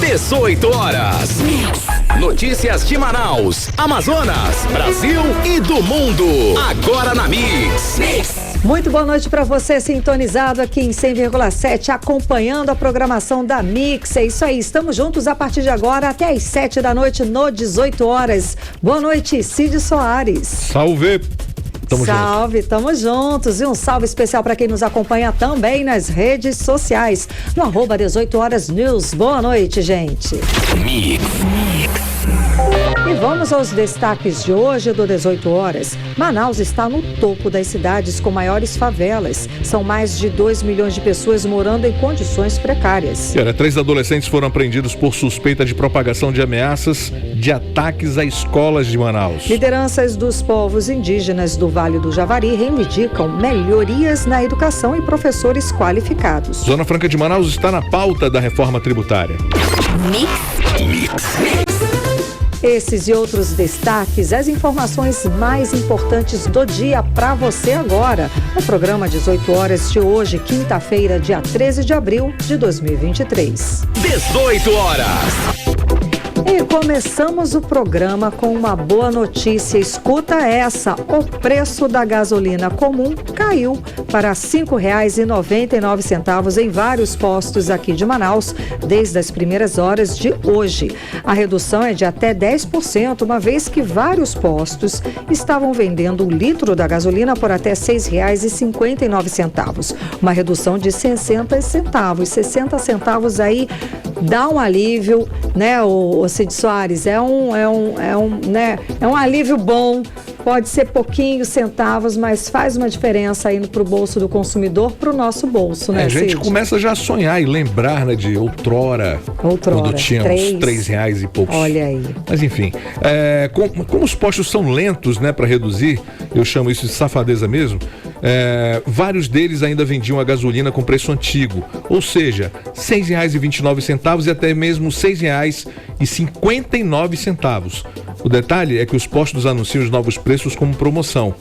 18 horas. Notícias de Manaus, Amazonas, Brasil e do mundo. Agora na Mix. Muito boa noite para você sintonizado aqui em 100,7, acompanhando a programação da Mix. É isso aí, estamos juntos a partir de agora até às 7 da noite no 18 horas. Boa noite, Cid Soares. Salve! Salve, tamo juntos. E um salve especial para quem nos acompanha também nas redes sociais, no @18horas news. Boa noite, gente. Mix. E vamos aos destaques de hoje do 18 horas. Manaus está no topo das cidades com maiores favelas. São mais de 2 milhões de pessoas morando em condições precárias. 3 adolescentes foram apreendidos por suspeita de propagação de ameaças de ataques a escolas de Manaus. Lideranças dos povos indígenas do Vale do Javari reivindicam melhorias na educação e professores qualificados. Zona Franca de Manaus está na pauta da reforma tributária. Esses e outros destaques, as informações mais importantes do dia para você agora, no programa 18 horas de hoje, quinta-feira, dia 13 de abril de 2023. 18 horas. E começamos o programa com uma boa notícia. Escuta essa: o preço da gasolina comum caiu para R$ 5,99 em vários postos aqui de Manaus desde as primeiras horas de hoje. A redução é de até 10%, uma vez que vários postos estavam vendendo o litro da gasolina por até R$ 6,59. Uma redução de 60 centavos. 60 centavos aí dá um alívio, né, o Cid Soares? É um alívio bom. Pode ser pouquinhos centavos, mas faz uma diferença aí pro bolso do consumidor, pro nosso bolso, né, A gente Cid? começa já a sonhar e lembrar, né, de outrora, quando tinha uns R$3 e poucos. Olha aí. Mas enfim, como os postos são lentos, né, para reduzir, eu chamo isso de safadeza mesmo, vários deles ainda vendiam a gasolina com preço antigo, ou seja, R$ 6,29 e até mesmo R$ 6,59. O detalhe é que os postos anunciam os novos preços como promoção.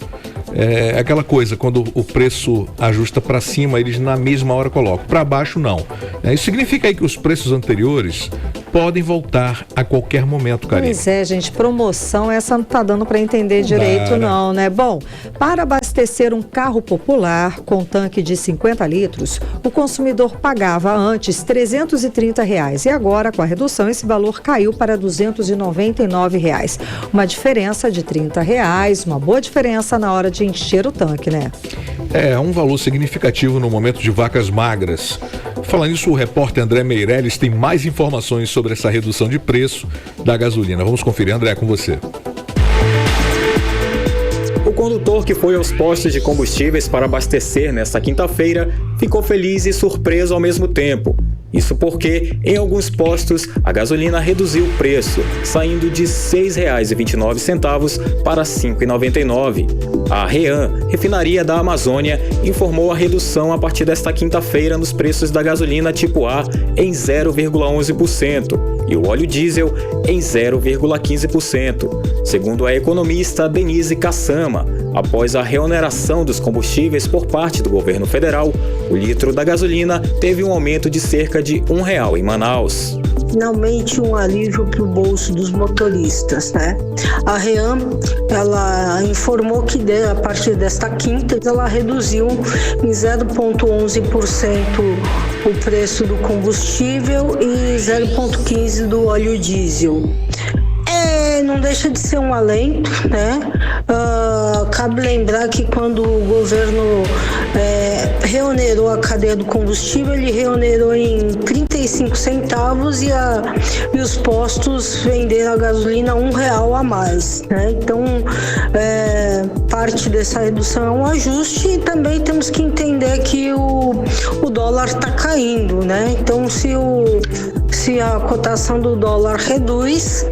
É aquela coisa, quando o preço ajusta para cima, eles na mesma hora colocam. Para baixo, não. Isso significa aí que os preços anteriores podem voltar a qualquer momento, Karine. Pois é, gente, promoção essa não tá dando para entender direito, não, né? Bom, para abastecer um carro popular com tanque de 50 litros, o consumidor pagava antes R$330 e agora, com a redução, esse valor caiu para R$299. Uma diferença de R$30, uma boa diferença na hora de encher o tanque, né? É um valor significativo no momento de vacas magras. Falando nisso, o repórter André Meirelles tem mais informações sobre essa redução de preço da gasolina. Vamos conferir, André, com você. O condutor que foi aos postos de combustíveis para abastecer nesta quinta-feira ficou feliz e surpreso ao mesmo tempo. Isso porque, em alguns postos, a gasolina reduziu o preço, saindo de R$ 6,29 para R$ 5,99. A REAM, refinaria da Amazônia, informou a redução a partir desta quinta-feira nos preços da gasolina tipo A em 0,11% e o óleo diesel em 0,15%. Segundo a economista Denise Kassama, após a reoneração dos combustíveis por parte do governo federal, o litro da gasolina teve um aumento de cerca de R$1 em Manaus. Finalmente um alívio para o bolso dos motoristas, né? A REAM, ela informou que a partir desta quinta, ela reduziu em 0,11% o preço do combustível e 0,15% do óleo diesel. Não deixa de ser um alento, né? Cabe lembrar que quando o governo reonerou a cadeia do combustível, ele reonerou em 35 centavos e os postos venderam a gasolina R$1 a mais, né? Então, parte dessa redução é um ajuste e também temos que entender que o dólar está caindo, né? Então, se a cotação do dólar reduz,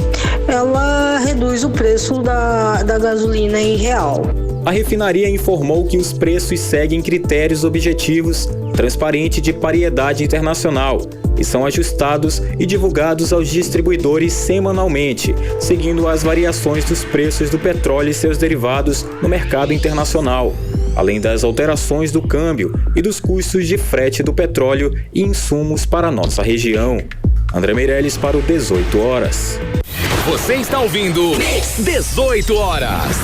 ela reduz o preço da gasolina em real. A refinaria informou que os preços seguem critérios objetivos, transparentes de paridade internacional e são ajustados e divulgados aos distribuidores semanalmente, seguindo as variações dos preços do petróleo e seus derivados no mercado internacional, além das alterações do câmbio e dos custos de frete do petróleo e insumos para a nossa região. André Meirelles para o 18 horas. Você está ouvindo 18 horas.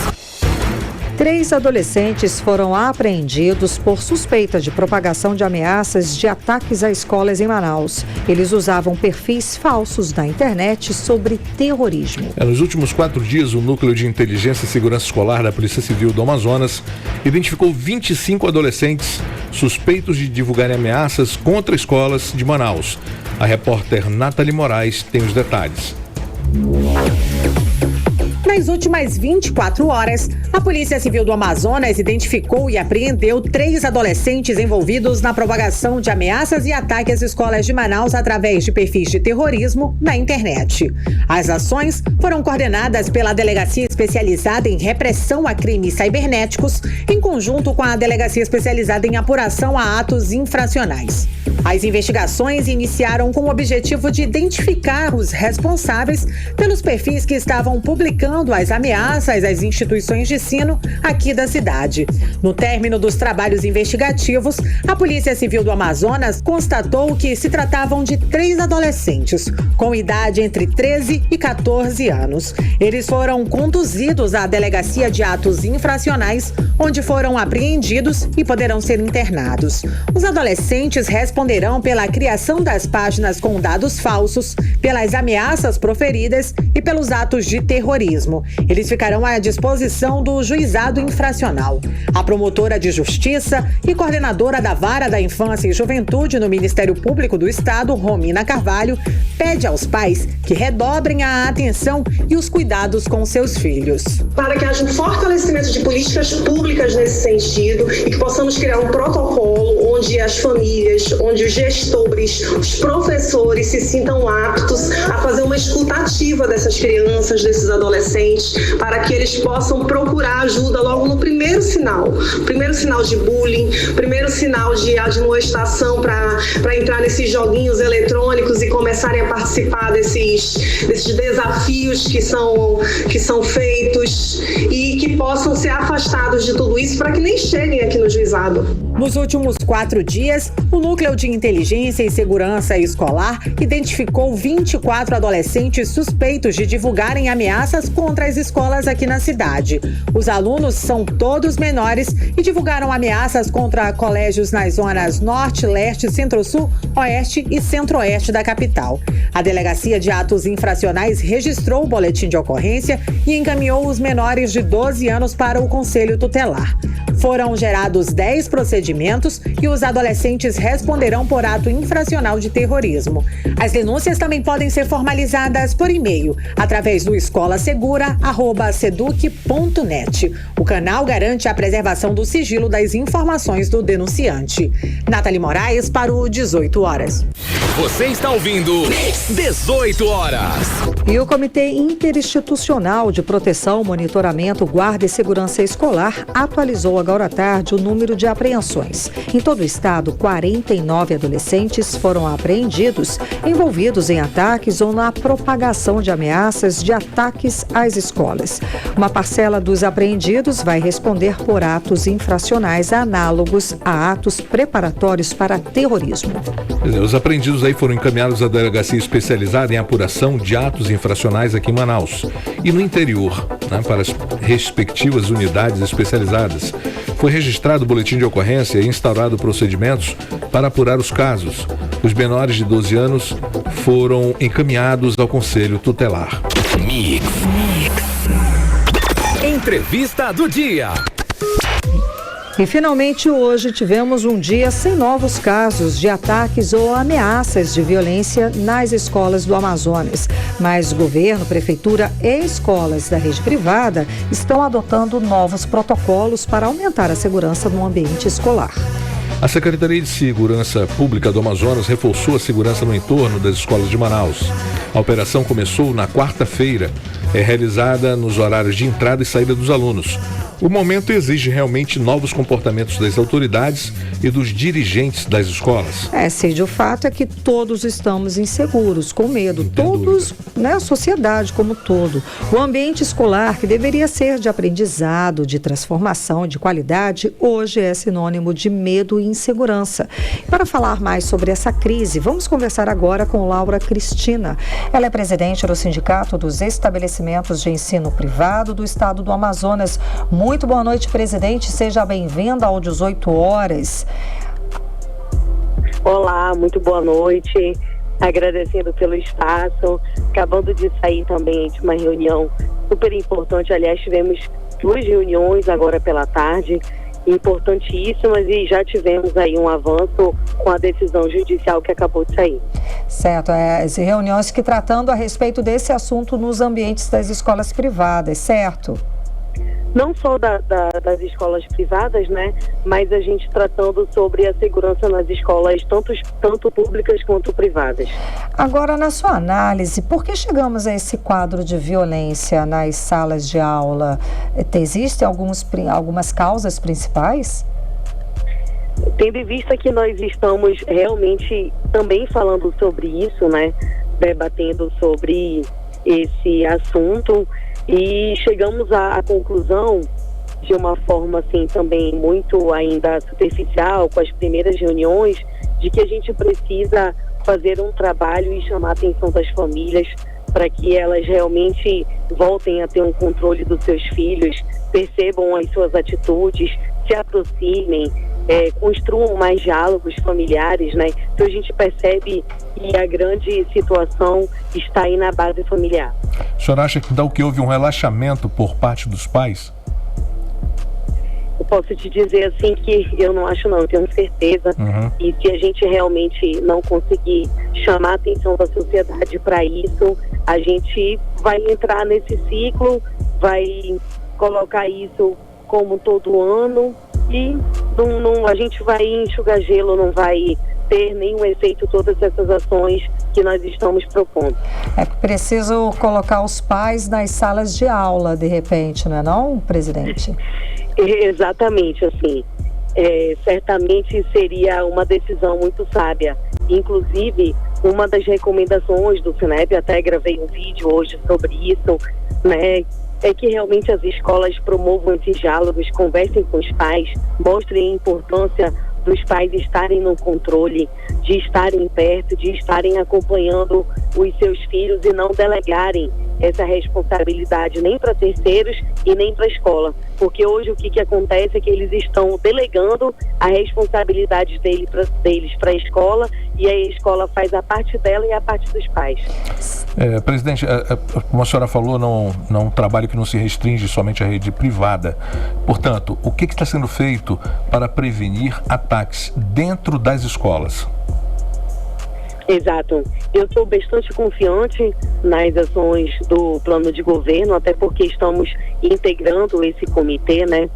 3 adolescentes foram apreendidos por suspeita de propagação de ameaças de ataques a escolas em Manaus. Eles usavam perfis falsos na internet sobre terrorismo. Nos últimos 4 dias, o Núcleo de Inteligência e Segurança Escolar da Polícia Civil do Amazonas identificou 25 adolescentes suspeitos de divulgarem ameaças contra escolas de Manaus. A repórter Nathalie Moraes tem os detalhes. Nas últimas 24 horas, a Polícia Civil do Amazonas identificou e apreendeu 3 adolescentes envolvidos na propagação de ameaças e ataques às escolas de Manaus através de perfis de terrorismo na internet. As ações foram coordenadas pela Delegacia Especializada em Repressão a Crimes Cibernéticos, em conjunto com a Delegacia Especializada em Apuração a Atos Infracionais. As investigações iniciaram com o objetivo de identificar os responsáveis pelos perfis que estavam publicando as ameaças às instituições de ensino aqui da cidade. No término dos trabalhos investigativos, a Polícia Civil do Amazonas constatou que se tratavam de 3 adolescentes, com idade entre 13 e 14 anos. Eles foram conduzidos à Delegacia de Atos Infracionais, onde foram apreendidos e poderão ser internados. Os adolescentes responderão pela criação das páginas com dados falsos, pelas ameaças proferidas e pelos atos de terrorismo. Eles ficarão à disposição do juizado infracional. A promotora de justiça e coordenadora da Vara da Infância e Juventude no Ministério Público do Estado, Romina Carvalho, pede aos pais que redobrem a atenção e os cuidados com seus filhos. Para que haja um fortalecimento de políticas públicas nesse sentido e que possamos criar um protocolo onde as famílias, onde os gestores, os professores se sintam aptos a fazer uma escuta ativa dessas crianças, desses adolescentes, para que eles possam procurar ajuda logo no primeiro sinal de bullying, primeiro sinal de admoestação para entrar nesses joguinhos eletrônicos e começarem a participar desses desafios que são feitos e que possam ser afastados de tudo isso para que nem cheguem aqui no juizado. Nos últimos 4 dias, o Núcleo de Inteligência e Segurança Escolar identificou 24 adolescentes suspeitos de divulgarem ameaças contra as escolas aqui na cidade. Os alunos são todos menores e divulgaram ameaças contra colégios nas zonas Norte, Leste, Centro-Sul, Oeste e Centro-Oeste da capital. A Delegacia de Atos Infracionais registrou o boletim de ocorrência e encaminhou os menores de 12 anos para o Conselho Tutelar. Foram gerados 10 procedimentos e os adolescentes responderão por ato infracional de terrorismo. As denúncias também podem ser formalizadas por e-mail, através do escolasegura@seduc.net. O canal garante a preservação do sigilo das informações do denunciante. Nathalie Moraes para o 18 horas. Você está ouvindo 18 horas. E o Comitê Interinstitucional de Proteção, Monitoramento, Guarda e Segurança Escolar atualizou agora à tarde o número de apreensões. Em todo o estado, 49 adolescentes foram apreendidos, envolvidos em ataques ou na propagação de ameaças de ataques às escolas. Uma parcela dos apreendidos vai responder por atos infracionais análogos a atos preparatórios para terrorismo. Os apreendidos aí foram encaminhados à Delegacia Especializada em Apuração de Atos Infracionais aqui em Manaus e no interior, para as respectivas unidades especializadas. Foi registrado o boletim de ocorrência e instaurado procedimentos para apurar os casos. Os menores de 12 anos foram encaminhados ao Conselho Tutelar. Mix. Entrevista do dia. E finalmente hoje tivemos um dia sem novos casos de ataques ou ameaças de violência nas escolas do Amazonas. Mas governo, prefeitura e escolas da rede privada estão adotando novos protocolos para aumentar a segurança no ambiente escolar. A Secretaria de Segurança Pública do Amazonas reforçou a segurança no entorno das escolas de Manaus. A operação começou na quarta-feira. É realizada nos horários de entrada e saída dos alunos. O momento exige realmente novos comportamentos das autoridades e dos dirigentes das escolas. Cid, o fato é que todos estamos inseguros, com medo. Todos, né, a sociedade como um todo. O ambiente escolar, que deveria ser de aprendizado, de transformação, de qualidade, hoje é sinônimo de medo e insegurança. Para falar mais sobre essa crise, vamos conversar agora com Laura Cristina. Ela é presidente do Sindicato dos Estabelecimentos de Ensino Privado do Estado do Amazonas. Muito boa noite, presidente. Seja bem-vinda ao 18 horas. Olá, muito boa noite. Agradecendo pelo espaço. Acabando de sair também de uma reunião super importante. Aliás, tivemos 2 reuniões agora pela tarde, importantíssimas, e já tivemos aí um avanço com a decisão judicial que acabou de sair. Certo, as reuniões que tratando a respeito desse assunto nos ambientes das escolas privadas, certo? Não só das escolas privadas, né, mas a gente tratando sobre a segurança nas escolas, tanto públicas quanto privadas. Agora, na sua análise, por que chegamos a esse quadro de violência nas salas de aula? Existem algumas causas principais? Tendo em vista que nós estamos realmente também falando sobre isso, né, debatendo sobre esse assunto, e chegamos à conclusão, de uma forma assim também muito ainda superficial, com as primeiras reuniões, de que a gente precisa fazer um trabalho e chamar a atenção das famílias para que elas realmente voltem a ter um controle dos seus filhos, percebam as suas atitudes, se aproximem, construam mais diálogos familiares, né? Então a gente percebe que a grande situação está aí na base familiar. O senhor acha que que houve um relaxamento por parte dos pais? Eu posso te dizer assim que eu não acho não, eu tenho certeza. E se a gente realmente não conseguir chamar a atenção da sociedade para isso, a gente vai entrar nesse ciclo, vai colocar isso como todo ano e a gente vai enxugar gelo, não vai ter nenhum efeito todas essas ações que nós estamos propondo. É preciso colocar os pais nas salas de aula, de repente, não é não, presidente? Exatamente, assim. Certamente seria uma decisão muito sábia. Inclusive, uma das recomendações do SINEP, até gravei um vídeo hoje sobre isso, né, é que realmente as escolas promovam esses diálogos, conversem com os pais, mostrem a importância dos pais estarem no controle, de estarem perto, de estarem acompanhando os seus filhos e não delegarem essa responsabilidade nem para terceiros e nem para a escola. Porque hoje o que acontece é que eles estão delegando a responsabilidade deles para a escola, e a escola faz a parte dela e a parte dos pais. Presidente, como a senhora falou, não é um trabalho que não se restringe somente à rede privada. Portanto, o que está sendo feito para prevenir ataques dentro das escolas? Exato. Eu estou bastante confiante nas ações do plano de governo, até porque estamos integrando esse comitê, né?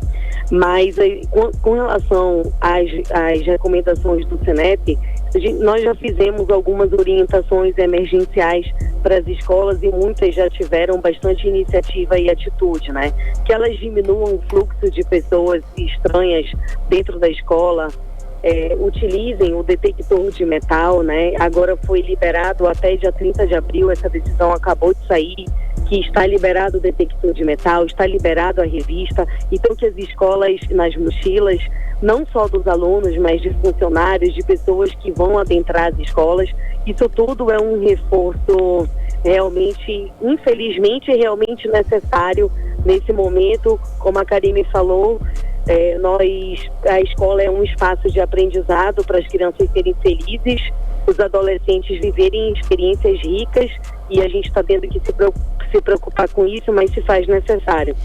Mas com relação às recomendações do SINEP, nós já fizemos algumas orientações emergenciais para as escolas e muitas já tiveram bastante iniciativa e atitude, né? Que elas diminuam o fluxo de pessoas estranhas dentro da escola, utilizem o detector de metal, né? Agora foi liberado até dia 30 de abril, essa decisão acabou de sair, que está liberado o detector de metal, está liberado a revista, então que as escolas, nas mochilas, não só dos alunos, mas de funcionários, de pessoas que vão adentrar as escolas, isso tudo é um reforço realmente, infelizmente, realmente necessário nesse momento. Como a Karime falou, a escola é um espaço de aprendizado para as crianças serem felizes, os adolescentes viverem experiências ricas, e a gente está tendo que se preocupar com isso, mas se faz necessário.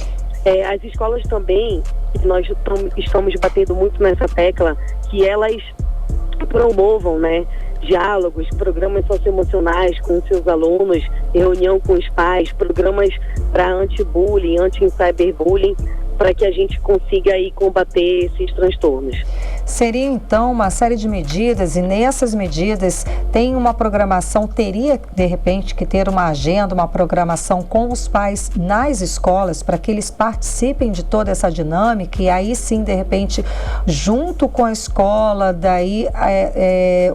As escolas também, nós estamos batendo muito nessa tecla, que elas promovam, né, diálogos, programas socioemocionais com seus alunos, reunião com os pais, programas para anti-bullying, anti-cyberbullying, para que a gente consiga aí combater esses transtornos. Seria então uma série de medidas, e nessas medidas tem uma programação, teria de repente que ter uma agenda, uma programação com os pais nas escolas para que eles participem de toda essa dinâmica, e aí sim, de repente, junto com a escola, daí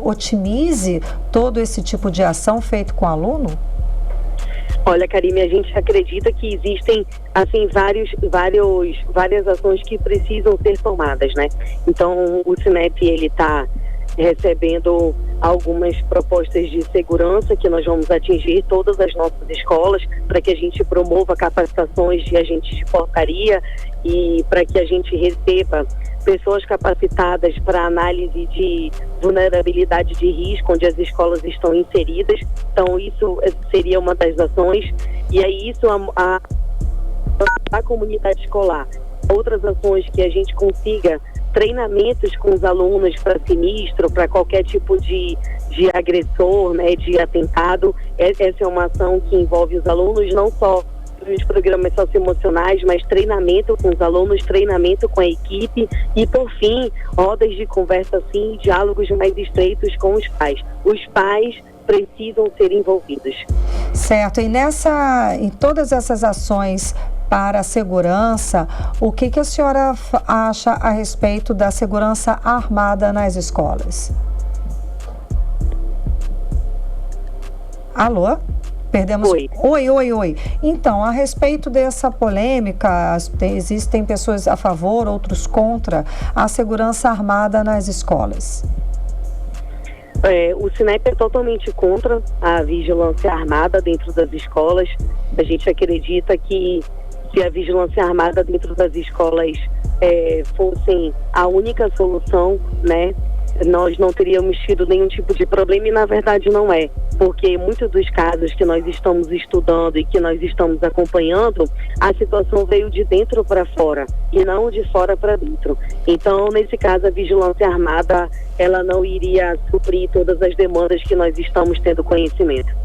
otimize todo esse tipo de ação feito com o aluno? Olha, Karime, a gente acredita que existem, assim, várias ações que precisam ser tomadas, né? Então, o Cinep, ele está recebendo algumas propostas de segurança que nós vamos atingir todas as nossas escolas para que a gente promova capacitações de agentes de portaria e para que a gente receba pessoas capacitadas para análise de vulnerabilidade de risco, onde as escolas estão inseridas. Então, isso seria uma das ações. E aí, isso a comunidade escolar. Outras ações que a gente consiga treinamentos com os alunos para sinistro, para qualquer tipo de agressor, né, de atentado. Essa é uma ação que envolve os alunos, não só os programas socioemocionais, mas treinamento com os alunos, treinamento com a equipe e, por fim, rodas de conversa, sim, diálogos mais estreitos com os pais. Os pais precisam ser envolvidos. Certo, e em todas essas ações para a segurança, o que a senhora acha a respeito da segurança armada nas escolas? Alô? Perdemos. Oi. Então, a respeito dessa polêmica, existem pessoas a favor, outros contra a segurança armada nas escolas. O Cinep é totalmente contra a vigilância armada dentro das escolas. A gente acredita que se a vigilância armada dentro das escolas fosse a única solução, né, nós não teríamos tido nenhum tipo de problema, e na verdade não é, porque muitos dos casos que nós estamos estudando e que nós estamos acompanhando, a situação veio de dentro para fora e não de fora para dentro. Então, nesse caso, a vigilância armada, ela não iria suprir todas as demandas que nós estamos tendo conhecimento.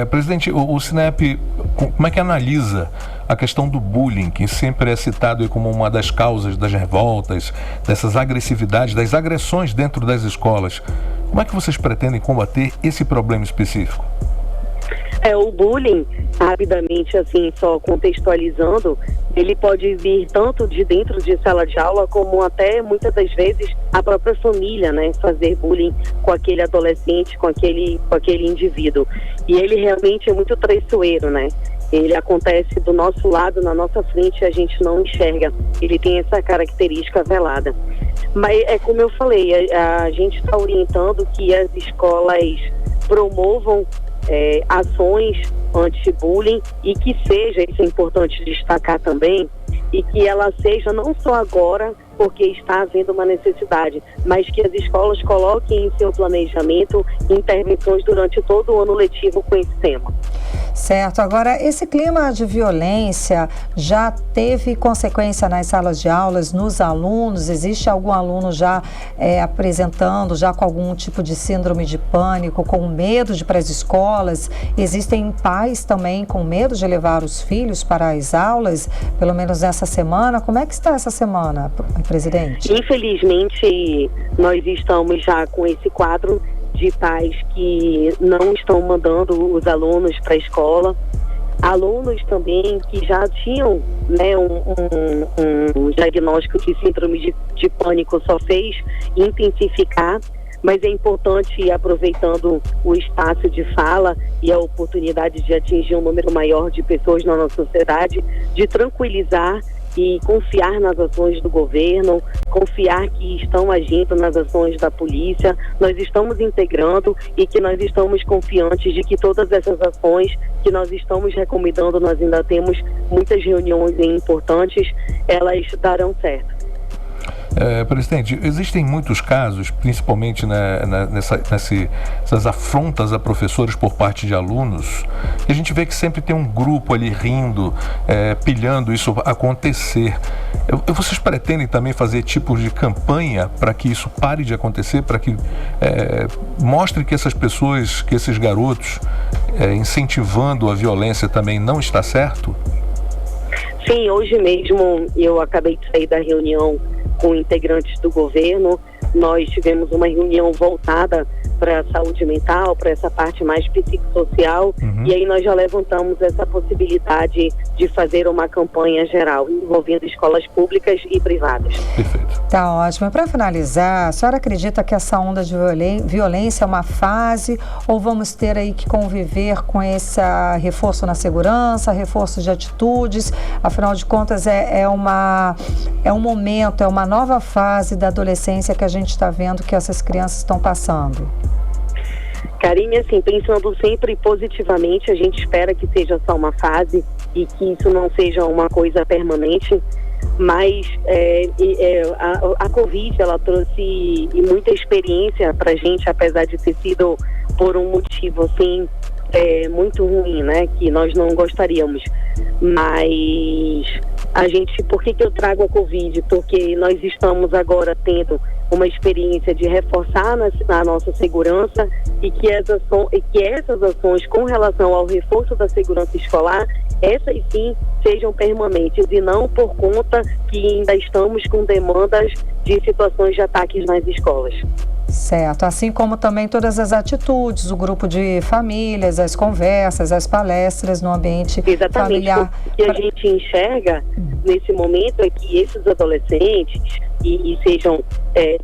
Presidente, o Cinep, como é que analisa a questão do bullying, que sempre é citado como uma das causas das revoltas, dessas agressividades, das agressões dentro das escolas? Como é que vocês pretendem combater esse problema específico? O bullying, rapidamente, assim, só contextualizando, ele pode vir tanto de dentro de sala de aula, como até, muitas das vezes, a própria família, né, fazer bullying com aquele adolescente, com aquele indivíduo. E ele realmente é muito traiçoeiro, né? Ele acontece do nosso lado, na nossa frente, a gente não enxerga. Ele tem essa característica velada. Mas é como eu falei, a gente está orientando que as escolas promovam ações anti-bullying e que seja, isso é importante destacar também, e que ela seja não só agora, porque está havendo uma necessidade, mas que as escolas coloquem em seu planejamento intervenções durante todo o ano letivo com esse tema. Certo. Agora, esse clima de violência já teve consequência nas salas de aulas, nos alunos? Existe algum aluno já apresentando, já com algum tipo de síndrome de pânico, com medo de ir para as escolas? Existem pais também com medo de levar os filhos para as aulas, pelo menos nessa semana? Como é que está essa semana, presidente? Infelizmente, nós estamos já com esse quadro de pais que não estão mandando os alunos para a escola. Alunos também que já tinham, né, um diagnóstico de síndrome de pânico, só fez intensificar. Mas é importante, aproveitando o espaço de fala e a oportunidade de atingir um número maior de pessoas na nossa sociedade, de tranquilizar e confiar nas ações do governo, confiar que estão agindo nas ações da polícia. Nós estamos integrando e que nós estamos confiantes de que todas essas ações que nós estamos recomendando, nós ainda temos muitas reuniões importantes, elas darão certo. Presidente, existem muitos casos, principalmente nessas afrontas a professores por parte de alunos, que a gente vê que sempre tem um grupo ali rindo, pilhando isso acontecer. Vocês pretendem também fazer tipos de campanha para que isso pare de acontecer, para que mostre que essas pessoas, que esses garotos incentivando a violência também não está certo? Sim, hoje mesmo eu acabei de sair da reunião com integrantes do governo. Nós tivemos uma reunião voltada para a saúde mental, para essa parte mais psicossocial, e aí nós já levantamos essa possibilidade de fazer uma campanha geral envolvendo escolas públicas e privadas. Perfeito. Tá ótimo. Para finalizar, a senhora acredita que essa onda de violência é uma fase ou vamos ter aí que conviver com esse reforço na segurança, reforço de atitudes? Afinal de contas, é um momento, é uma nova fase da adolescência que a gente está vendo que essas crianças estão passando. Karine, assim, pensando sempre positivamente, a gente espera que seja só uma fase e que isso não seja uma coisa permanente, mas a Covid, ela trouxe muita experiência pra gente, apesar de ter sido por um motivo, assim, muito ruim, né, que nós não gostaríamos, mas por que eu trago a Covid? Porque nós estamos agora tendo uma experiência de reforçar a nossa segurança e que essas ações com relação ao reforço da segurança escolar, essas sim sejam permanentes e não por conta que ainda estamos com demandas de situações de ataques nas escolas. Certo, assim como também todas as atitudes, o grupo de famílias, as conversas, as palestras no ambiente familiar. O que a gente enxerga nesse momento é que esses adolescentes, e sejam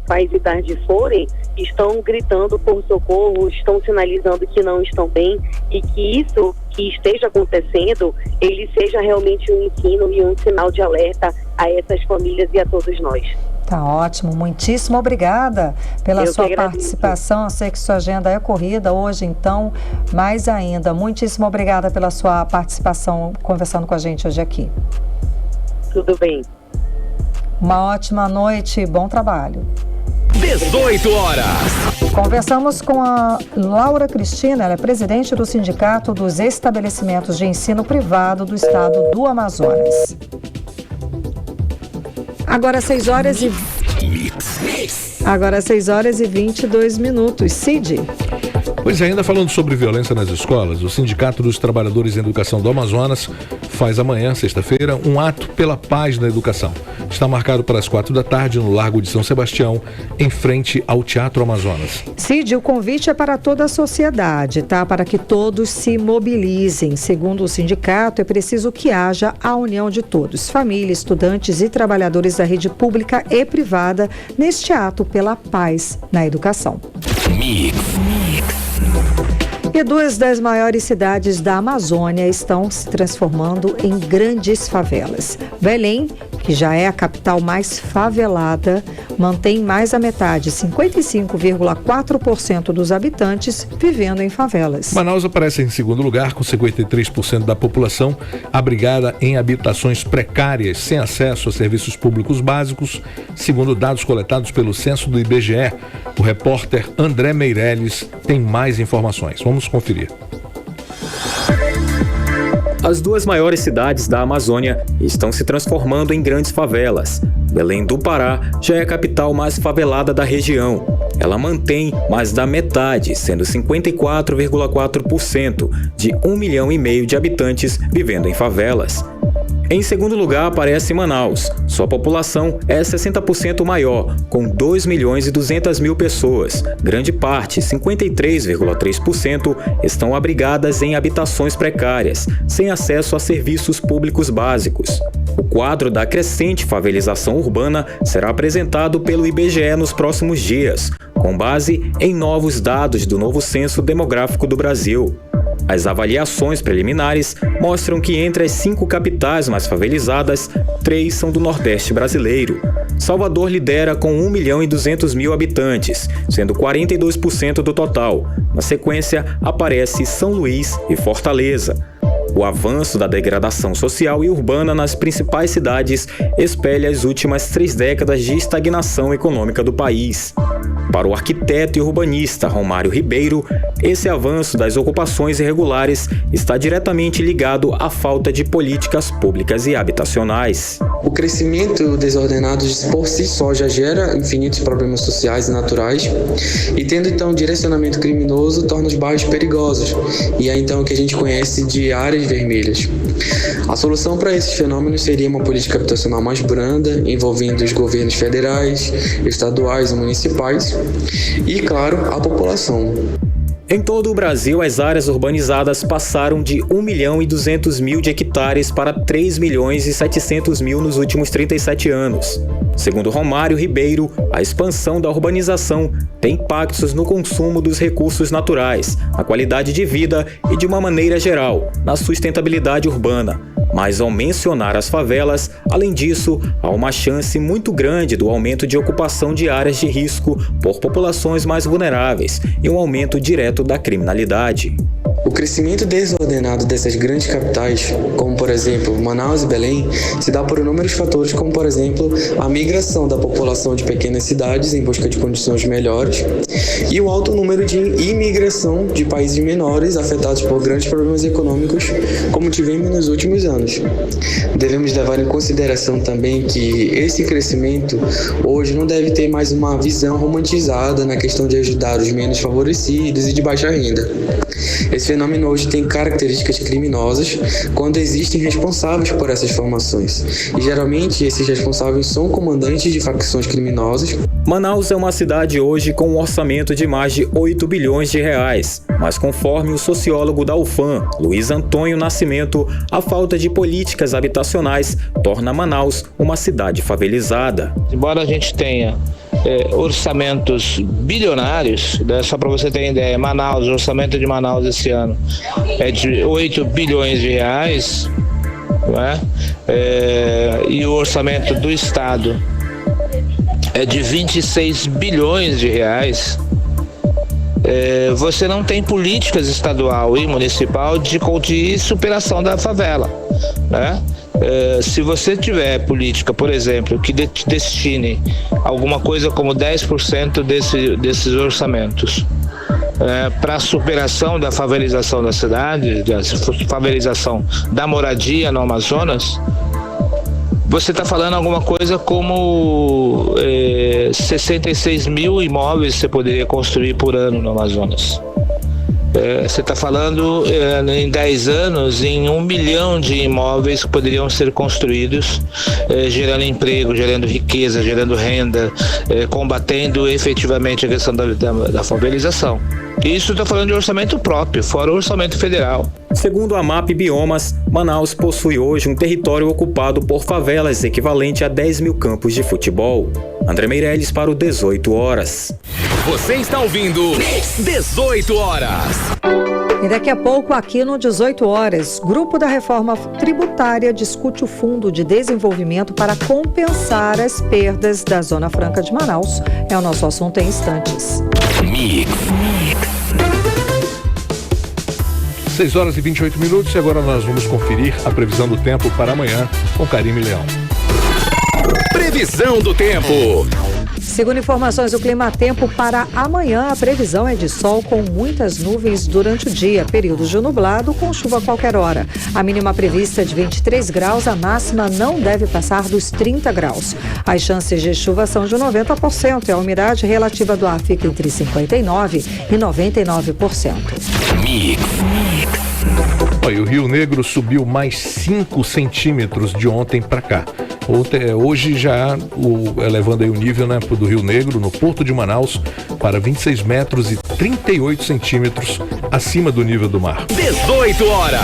quais idades forem, estão gritando por socorro, estão sinalizando que não estão bem e que isso que esteja acontecendo, ele seja realmente um ensino e um sinal de alerta a essas famílias e a todos nós. Tá ótimo, muitíssimo obrigada pela sua participação. Eu sei que sua agenda é corrida hoje, então, mais ainda. Muitíssimo obrigada pela sua participação conversando com a gente hoje aqui. Tudo bem. Uma ótima noite e bom trabalho. 18 horas. Conversamos com a Laura Cristina, ela é presidente do Sindicato dos Estabelecimentos de Ensino Privado do Estado do Amazonas. Agora 6 horas e 22 minutos. Cid. Pois é, ainda falando sobre violência nas escolas, o Sindicato dos Trabalhadores em Educação do Amazonas faz amanhã, sexta-feira, um ato pela paz na educação. Está marcado para as 4 da tarde no Largo de São Sebastião, em frente ao Teatro Amazonas. Cid, o convite é para toda a sociedade, tá? Para que todos se mobilizem. Segundo o sindicato, é preciso que haja a união de todos, família, estudantes e trabalhadores da rede pública e privada, neste ato pela paz na educação. E 2 das maiores cidades da Amazônia estão se transformando em grandes favelas. Belém, que já é a capital mais favelada, mantém mais da metade, 55,4% dos habitantes vivendo em favelas. Manaus aparece em segundo lugar, com 53% da população abrigada em habitações precárias, sem acesso a serviços públicos básicos, segundo dados coletados pelo censo do IBGE. O repórter André Meirelles tem mais informações. Vamos conferir. As 2 maiores cidades da Amazônia estão se transformando em grandes favelas. Belém do Pará já é a capital mais favelada da região. Ela mantém mais da metade, sendo 54,4% de 1,5 milhão de habitantes vivendo em favelas. Em segundo lugar aparece Manaus. Sua população é 60% maior, com 2.200.000 pessoas. Grande parte, 53,3%, estão abrigadas em habitações precárias, sem acesso a serviços públicos básicos. O quadro da crescente favelização urbana será apresentado pelo IBGE nos próximos dias, com base em novos dados do novo Censo Demográfico do Brasil. As avaliações preliminares mostram que entre as 5 capitais mais favelizadas, 3 são do Nordeste brasileiro. Salvador lidera com 1.200.000 habitantes, sendo 42% do total. Na sequência, aparece São Luís e Fortaleza. O avanço da degradação social e urbana nas principais cidades espelha as últimas 3 décadas de estagnação econômica do país. Para o arquiteto e urbanista Romário Ribeiro, esse avanço das ocupações irregulares está diretamente ligado à falta de políticas públicas e habitacionais. O crescimento desordenado por si só já gera infinitos problemas sociais e naturais, e tendo então direcionamento criminoso torna os bairros perigosos, e é então o que a gente conhece de áreas vermelhas. A solução para esses fenômenos seria uma política habitacional mais branda, envolvendo os governos federais, estaduais e municipais, e, claro, a população. Em todo o Brasil, as áreas urbanizadas passaram de 1.200.000 de hectares para 3.700.000 nos últimos 37 anos. Segundo Romário Ribeiro, a expansão da urbanização tem impactos no consumo dos recursos naturais, na qualidade de vida e, de uma maneira geral, na sustentabilidade urbana. Mas ao mencionar as favelas, além disso, há uma chance muito grande do aumento de ocupação de áreas de risco por populações mais vulneráveis e um aumento direto da criminalidade. O crescimento desordenado dessas grandes capitais, como por exemplo Manaus e Belém, se dá por inúmeros fatores, como por exemplo a migração da população de pequenas cidades em busca de condições melhores e o alto número de imigração de países menores afetados por grandes problemas econômicos, como tivemos nos últimos anos. Devemos levar em consideração também que esse crescimento hoje não deve ter mais uma visão romantizada na questão de ajudar os menos favorecidos e de baixa renda. Esse fenômeno hoje tem características criminosas quando existem responsáveis por essas formações, e geralmente esses responsáveis são comandantes de facções criminosas. Manaus é uma cidade hoje com um orçamento de mais de 8 bilhões de reais, mas conforme o sociólogo da UFAM, Luiz Antônio Nascimento, a falta de políticas habitacionais torna Manaus uma cidade favelizada. Embora a gente tenha orçamentos bilionários, né? Só para você ter ideia, Manaus, o orçamento de Manaus esse ano é de 8 bilhões de reais, né? E o orçamento do estado é de 26 bilhões de reais. Você não tem políticas estadual e municipal de superação da favela, né? Se você tiver política, por exemplo, que destine alguma coisa como 10% desses orçamentos para a superação da favelização da cidade, da favelização da moradia no Amazonas, você está falando alguma coisa como 66 mil imóveis você poderia construir por ano no Amazonas. Você está falando em 10 anos em 1 milhão de imóveis que poderiam ser construídos, gerando emprego, gerando riqueza, gerando renda, combatendo efetivamente a questão da favelização. Isso está falando de orçamento próprio, fora o orçamento federal. Segundo a MAP Biomas, Manaus possui hoje um território ocupado por favelas equivalente a 10 mil campos de futebol. André Meirelles para o 18 Horas. Você está ouvindo 18 Horas. E daqui a pouco, aqui no 18 Horas, Grupo da Reforma Tributária discute o Fundo de Desenvolvimento para compensar as perdas da Zona Franca de Manaus. É o nosso assunto em instantes. Mix. 6 horas e 28 minutos e agora nós vamos conferir a previsão do tempo para amanhã com Karime Leão. Previsão do tempo. Segundo informações do Climatempo, para amanhã a previsão é de sol com muitas nuvens durante o dia, períodos de nublado com chuva a qualquer hora. A mínima prevista é de 23 graus, a máxima não deve passar dos 30 graus. As chances de chuva são de 90% e a umidade relativa do ar fica entre 59% e 99%. Mix. O Rio Negro subiu mais 5 centímetros de ontem para cá. Hoje já elevando aí o nível, né, do Rio Negro, no Porto de Manaus, para 26 metros e 38 centímetros acima do nível do mar. 18 Horas.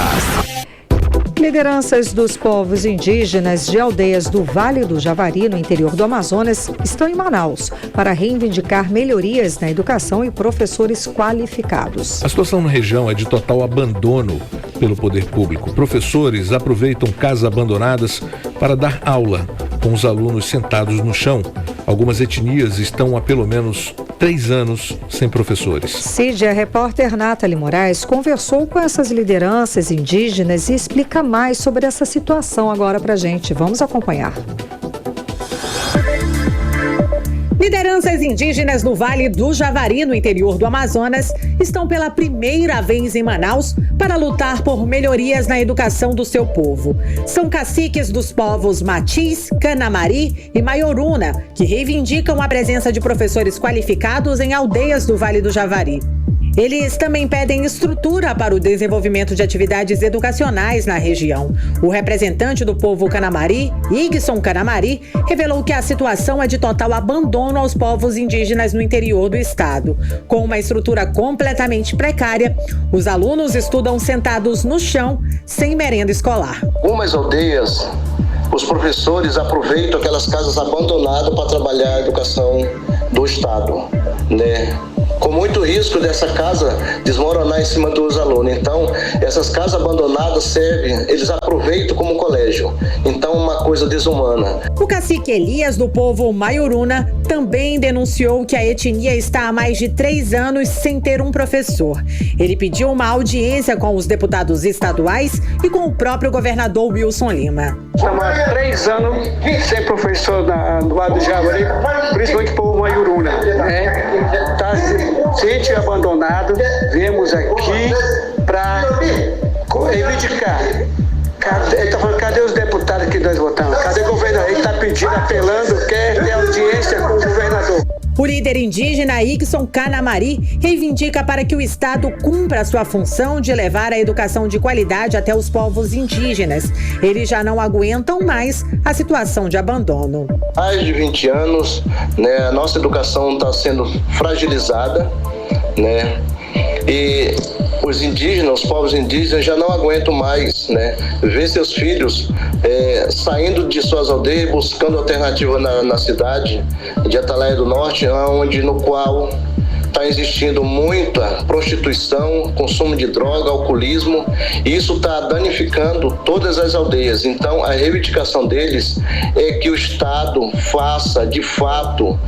Lideranças dos povos indígenas de aldeias do Vale do Javari, no interior do Amazonas, estão em Manaus para reivindicar melhorias na educação e professores qualificados. A situação na região é de total abandono pelo poder público. Professores aproveitam casas abandonadas para dar aula, com os alunos sentados no chão. Algumas etnias estão há pelo menos 3 anos sem professores. Cid, a repórter Nathalie Moraes, conversou com essas lideranças indígenas e explica mais sobre essa situação agora pra gente. Vamos acompanhar. Lideranças indígenas no Vale do Javari, no interior do Amazonas, estão pela primeira vez em Manaus para lutar por melhorias na educação do seu povo. São caciques dos povos Matis, Canamari e Maioruna, que reivindicam a presença de professores qualificados em aldeias do Vale do Javari. Eles também pedem estrutura para o desenvolvimento de atividades educacionais na região. O representante do povo Canamari, Igson Canamari, revelou que a situação é de total abandono aos povos indígenas no interior do estado. Com uma estrutura completamente precária, os alunos estudam sentados no chão, sem merenda escolar. Algumas aldeias, os professores aproveitam aquelas casas abandonadas para trabalhar a educação do estado, né? Com muito risco dessa casa desmoronar em cima dos alunos. Então, essas casas abandonadas servem, eles aproveitam como colégio. Então, uma coisa desumana. O cacique Elias, do povo Maioruna, também denunciou que a etnia está há mais de 3 anos sem ter um professor. Ele pediu uma audiência com os deputados estaduais e com o próprio governador Wilson Lima. Estamos há 3 anos sem professor no Vale do Javari, principalmente o povo Maioruna. Está sente abandonado, viemos aqui para reivindicar. Ele está falando, cadê os deputados que nós votamos? Cadê o governador? Ele está pedindo, apelando, quer ter audiência com o governador. O líder indígena Igson Canamari reivindica para que o Estado cumpra a sua função de levar a educação de qualidade até os povos indígenas. Eles já não aguentam mais a situação de abandono. Há mais de 20 anos, né, a nossa educação está sendo fragilizada, né? E os indígenas, os povos indígenas já não aguentam mais, né, ver seus filhos saindo de suas aldeias, buscando alternativa na cidade de Atalaia do Norte, no qual está existindo muita prostituição, consumo de droga, alcoolismo, e isso está danificando todas as aldeias. Então, a reivindicação deles é que o Estado faça, de fato,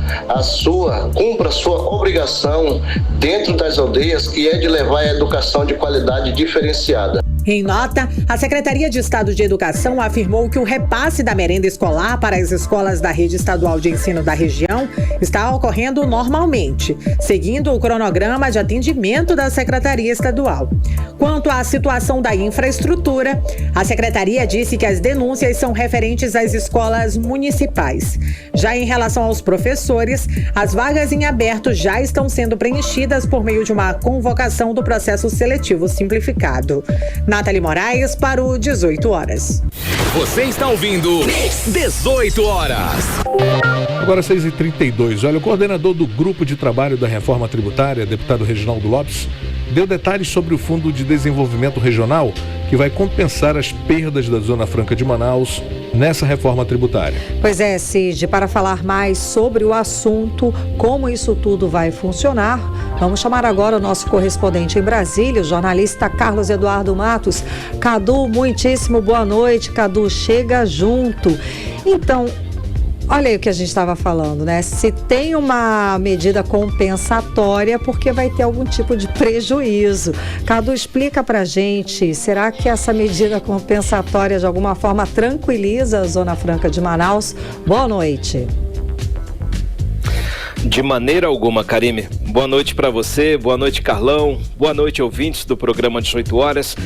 cumpra a sua obrigação dentro das aldeias, que é de levar a educação de qualidade diferenciada. Em nota, a Secretaria de Estado de Educação afirmou que o repasse da merenda escolar para as escolas da rede estadual de ensino da região está ocorrendo normalmente, seguindo o cronograma de atendimento da Secretaria Estadual. Quanto à situação da infraestrutura, a Secretaria disse que as denúncias são referentes às escolas municipais. Já em relação aos professores, as vagas em aberto já estão sendo preenchidas por meio de uma convocação do processo seletivo simplificado. Nathalie Moraes para o 18 horas. Você está ouvindo 18 horas. Agora 6h32. Olha, o coordenador do Grupo de Trabalho da Reforma Tributária, deputado Reginaldo Lopes, deu detalhes sobre o Fundo de Desenvolvimento Regional, que vai compensar as perdas da Zona Franca de Manaus nessa reforma tributária. Pois é, Cid, para falar mais sobre o assunto, como isso tudo vai funcionar, vamos chamar agora o nosso correspondente em Brasília, o jornalista Carlos Eduardo Matos. Cadu, muitíssimo boa noite. Cadu, chega junto. Então, olha aí o que a gente estava falando, né? Se tem uma medida compensatória, porque vai ter algum tipo de prejuízo. Cadu, explica pra gente, será que essa medida compensatória de alguma forma tranquiliza a Zona Franca de Manaus? Boa noite. De maneira alguma, Karime. Boa noite para você, boa noite, Carlão, boa noite, ouvintes do programa 18 horas.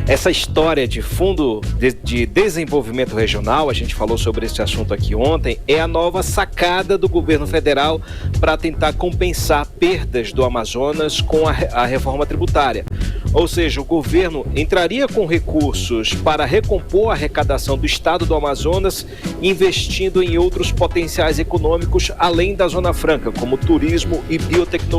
Essa história de Fundo de Desenvolvimento Regional, a gente falou sobre esse assunto aqui ontem, é a nova sacada do governo federal para tentar compensar perdas do Amazonas com a reforma tributária. Ou seja, o governo entraria com recursos para recompor a arrecadação do estado do Amazonas, investindo em outros potenciais econômicos além da Zona Franca, como turismo e biotecnologia.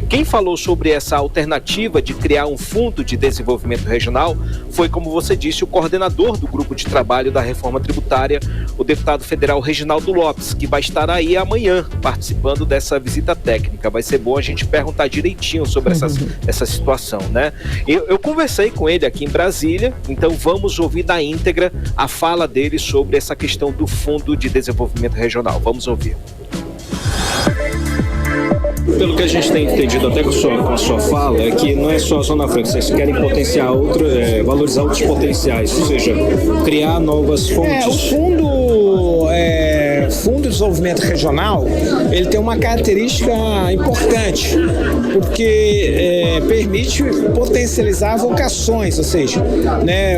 Quem falou sobre essa alternativa de criar um fundo de desenvolvimento regional foi, como você disse, o coordenador do grupo de trabalho da reforma tributária, o deputado federal Reginaldo Lopes, que vai estar aí amanhã participando dessa visita técnica. Vai ser bom a gente perguntar direitinho sobre essa situação, né? Eu conversei com ele aqui em Brasília, então vamos ouvir na íntegra a fala dele sobre essa questão do Fundo de Desenvolvimento Regional. Vamos ouvir. Pelo que a gente tem entendido até com a sua fala, é que não é só a Zona Franca, vocês querem valorizar outros potenciais, ou seja, criar novas fontes. O fundo Fundo de Desenvolvimento Regional, ele tem uma característica importante, porque permite potencializar vocações, ou seja, né,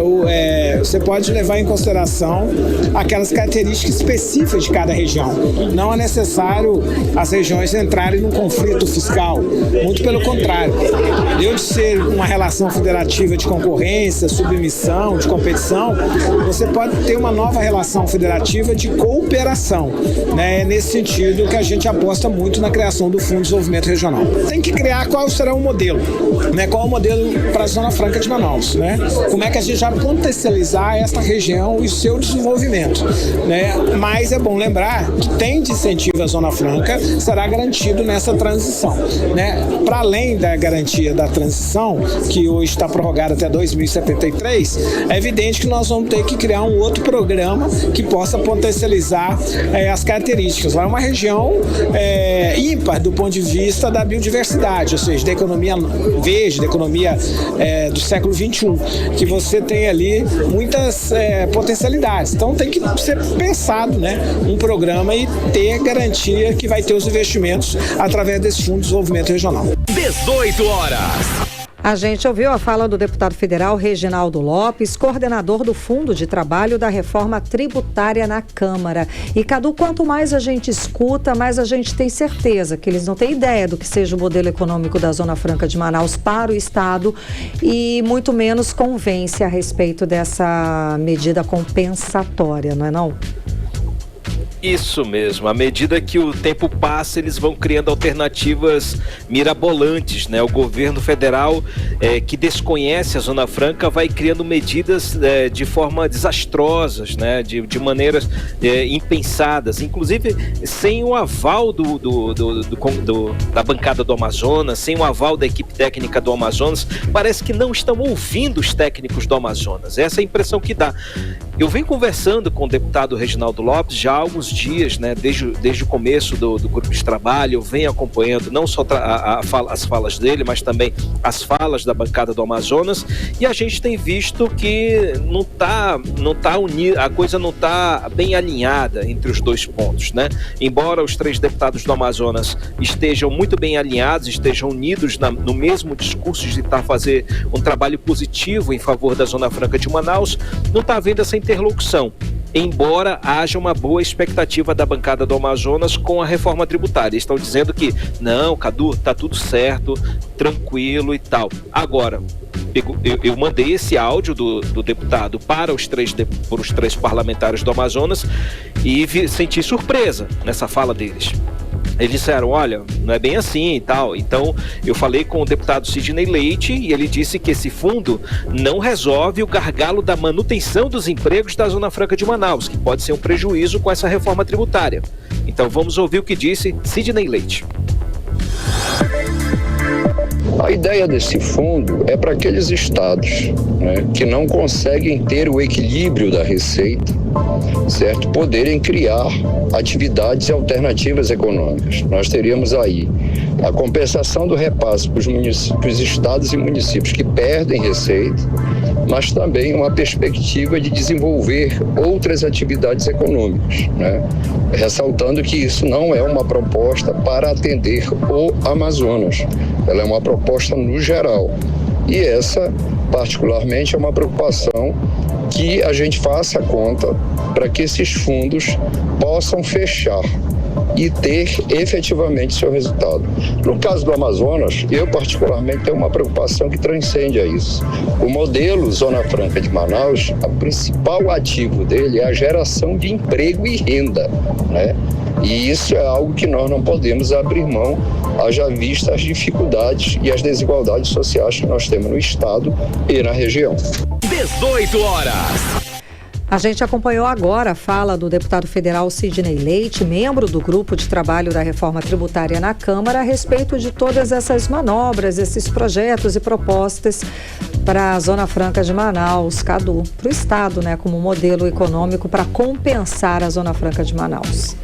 você pode levar em consideração aquelas características específicas de cada região. Não é necessário as regiões entrarem num conflito fiscal, muito pelo contrário. De ser uma relação federativa de concorrência, submissão, de competição, você pode ter uma nova relação federativa de cooperação. Né? É nesse sentido que a gente aposta muito na criação do Fundo de Desenvolvimento Regional. Tem que criar qual será o modelo, né? Qual é o modelo para a Zona Franca de Manaus, né? Como é que a gente vai potencializar esta região e o seu desenvolvimento, né? Mas é bom lembrar que tem de incentivo à Zona Franca será garantido nessa transição, né? Para além da garantia da transição, que hoje está prorrogada até 2073, é evidente que nós vamos ter que criar um outro programa que possa potencializar as características. Lá é uma região ímpar do ponto de vista da biodiversidade, ou seja, da economia verde, da economia do século XXI, que você tem ali muitas potencialidades. Então tem que ser pensado, né, um programa e ter garantia que vai ter os investimentos através desse Fundo de Desenvolvimento Regional. 18 horas. A gente ouviu a fala do deputado federal Reginaldo Lopes, coordenador do Fundo de Trabalho da Reforma Tributária na Câmara. E, Cadu, quanto mais a gente escuta, mais a gente tem certeza que eles não têm ideia do que seja o modelo econômico da Zona Franca de Manaus para o Estado e muito menos convence a respeito dessa medida compensatória, não é não? Isso mesmo, à medida que o tempo passa, eles vão criando alternativas mirabolantes, né? O governo federal, que desconhece a Zona Franca, vai criando medidas de forma desastrosas, né? De maneiras impensadas, inclusive sem o aval da bancada do Amazonas, sem o aval da equipe técnica do Amazonas. Parece que não estão ouvindo os técnicos do Amazonas, essa é a impressão que dá. Eu venho conversando com o deputado Reginaldo Lopes já há alguns dias, né, desde o começo do grupo de trabalho. Eu venho acompanhando não só as falas dele, mas também as falas da bancada do Amazonas, e a gente tem visto que não tá unido, a coisa não está bem alinhada entre os dois pontos, né? Embora os três deputados do Amazonas estejam muito bem alinhados, estejam unidos no mesmo discurso de fazer um trabalho positivo em favor da Zona Franca de Manaus, não está havendo essa interlocução, embora haja uma boa expectativa da bancada do Amazonas com a reforma tributária. Eles estão dizendo que, não, Cadu, tá tudo certo, tranquilo e tal. Agora, eu mandei esse áudio do deputado para os três parlamentares do Amazonas e senti surpresa nessa fala deles. Eles disseram, olha, não é bem assim e tal. Então, eu falei com o deputado Sidney Leite e ele disse que esse fundo não resolve o gargalo da manutenção dos empregos da Zona Franca de Manaus, que pode ser um prejuízo com essa reforma tributária. Então, vamos ouvir o que disse Sidney Leite. A ideia desse fundo é para aqueles estados, né, que não conseguem ter o equilíbrio da receita, certo? Poderem criar atividades alternativas econômicas. Nós teríamos aí a compensação do repasse para os estados e municípios que perdem receita, mas também uma perspectiva de desenvolver outras atividades econômicas, né? Ressaltando que isso não é uma proposta para atender o Amazonas, ela é uma proposta no geral. E essa, particularmente, é uma preocupação que a gente faça a conta para que esses fundos possam fechar e ter efetivamente seu resultado. No caso do Amazonas, eu particularmente tenho uma preocupação que transcende a isso. O modelo Zona Franca de Manaus, o principal ativo dele é a geração de emprego e renda, né? E isso é algo que nós não podemos abrir mão, haja vista as dificuldades e as desigualdades sociais que nós temos no estado e na região. 18 horas. A gente acompanhou agora a fala do deputado federal Sidney Leite, membro do grupo de trabalho da reforma tributária na Câmara, a respeito de todas essas manobras, esses projetos e propostas para a Zona Franca de Manaus, Cadu, para o Estado, né, como modelo econômico para compensar a Zona Franca de Manaus.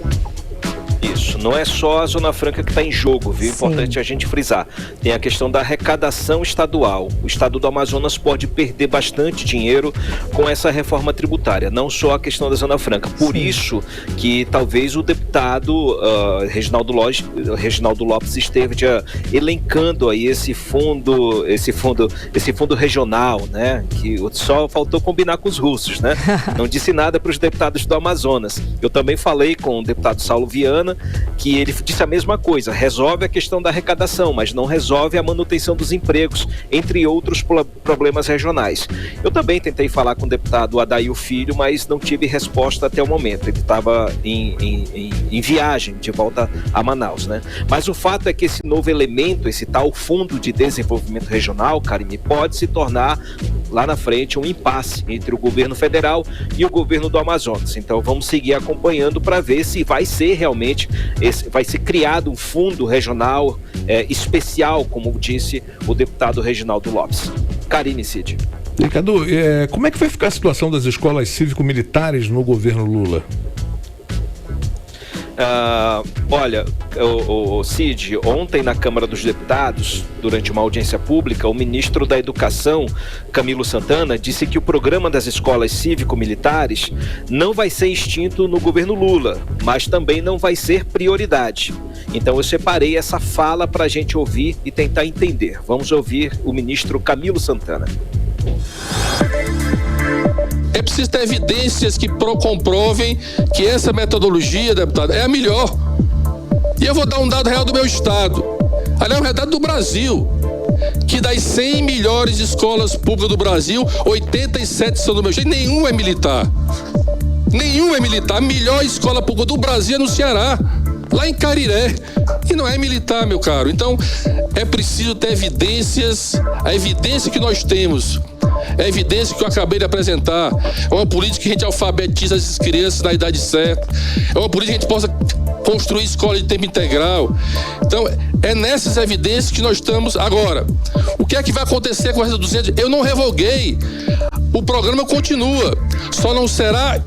Isso, não é só a Zona Franca que está em jogo, viu? Importante a gente frisar. Tem a questão da arrecadação estadual. O estado do Amazonas pode perder bastante dinheiro com essa reforma tributária, não só a questão da Zona Franca. Por isso que talvez o deputado Reginaldo Lopes esteja elencando aí esse fundo regional, né? Que só faltou combinar com os russos, né? Não disse nada para os deputados do Amazonas. Eu também falei com o deputado Saulo Viana, que ele disse a mesma coisa, resolve a questão da arrecadação, mas não resolve a manutenção dos empregos, entre outros problemas regionais. Eu também tentei falar com o deputado Adair Filho, mas não tive resposta até o momento. Ele estava em viagem de volta a Manaus, né? Mas o fato é que esse novo elemento, esse tal Fundo de Desenvolvimento Regional, Karine, pode se tornar lá na frente um impasse entre o governo federal e o governo do Amazonas. Então vamos seguir acompanhando para ver se vai ser realmente, vai ser criado um fundo regional especial, como disse o deputado Reginaldo Lopes. Karine, Cid. Ricardo, como é que vai ficar a situação das escolas cívico-militares no governo Lula? Olha, o Cid, ontem na Câmara dos Deputados, durante uma audiência pública, o ministro da Educação, Camilo Santana, disse que o programa das escolas cívico-militares não vai ser extinto no governo Lula, mas também não vai ser prioridade. Então eu separei essa fala para a gente ouvir e tentar entender. Vamos ouvir o ministro Camilo Santana. É preciso ter evidências que comprovem que essa metodologia, deputado, é a melhor. E eu vou dar um dado real do meu estado. Aliás, um dado do Brasil. Que das 100 melhores escolas públicas do Brasil, 87 são do meu estado. Nenhuma é militar. Nenhuma é militar. A melhor escola pública do Brasil é no Ceará. Lá em Cariré. E não é militar, meu caro. Então, é preciso ter evidências. A evidência que nós temos é a evidência que eu acabei de apresentar. É uma política que a gente alfabetiza as crianças na idade certa. É uma política que a gente possa construir escola de tempo integral. Então, é nessas evidências que nós estamos agora. O que é que vai acontecer com essas 200? Eu não revoguei. O programa continua. Só não será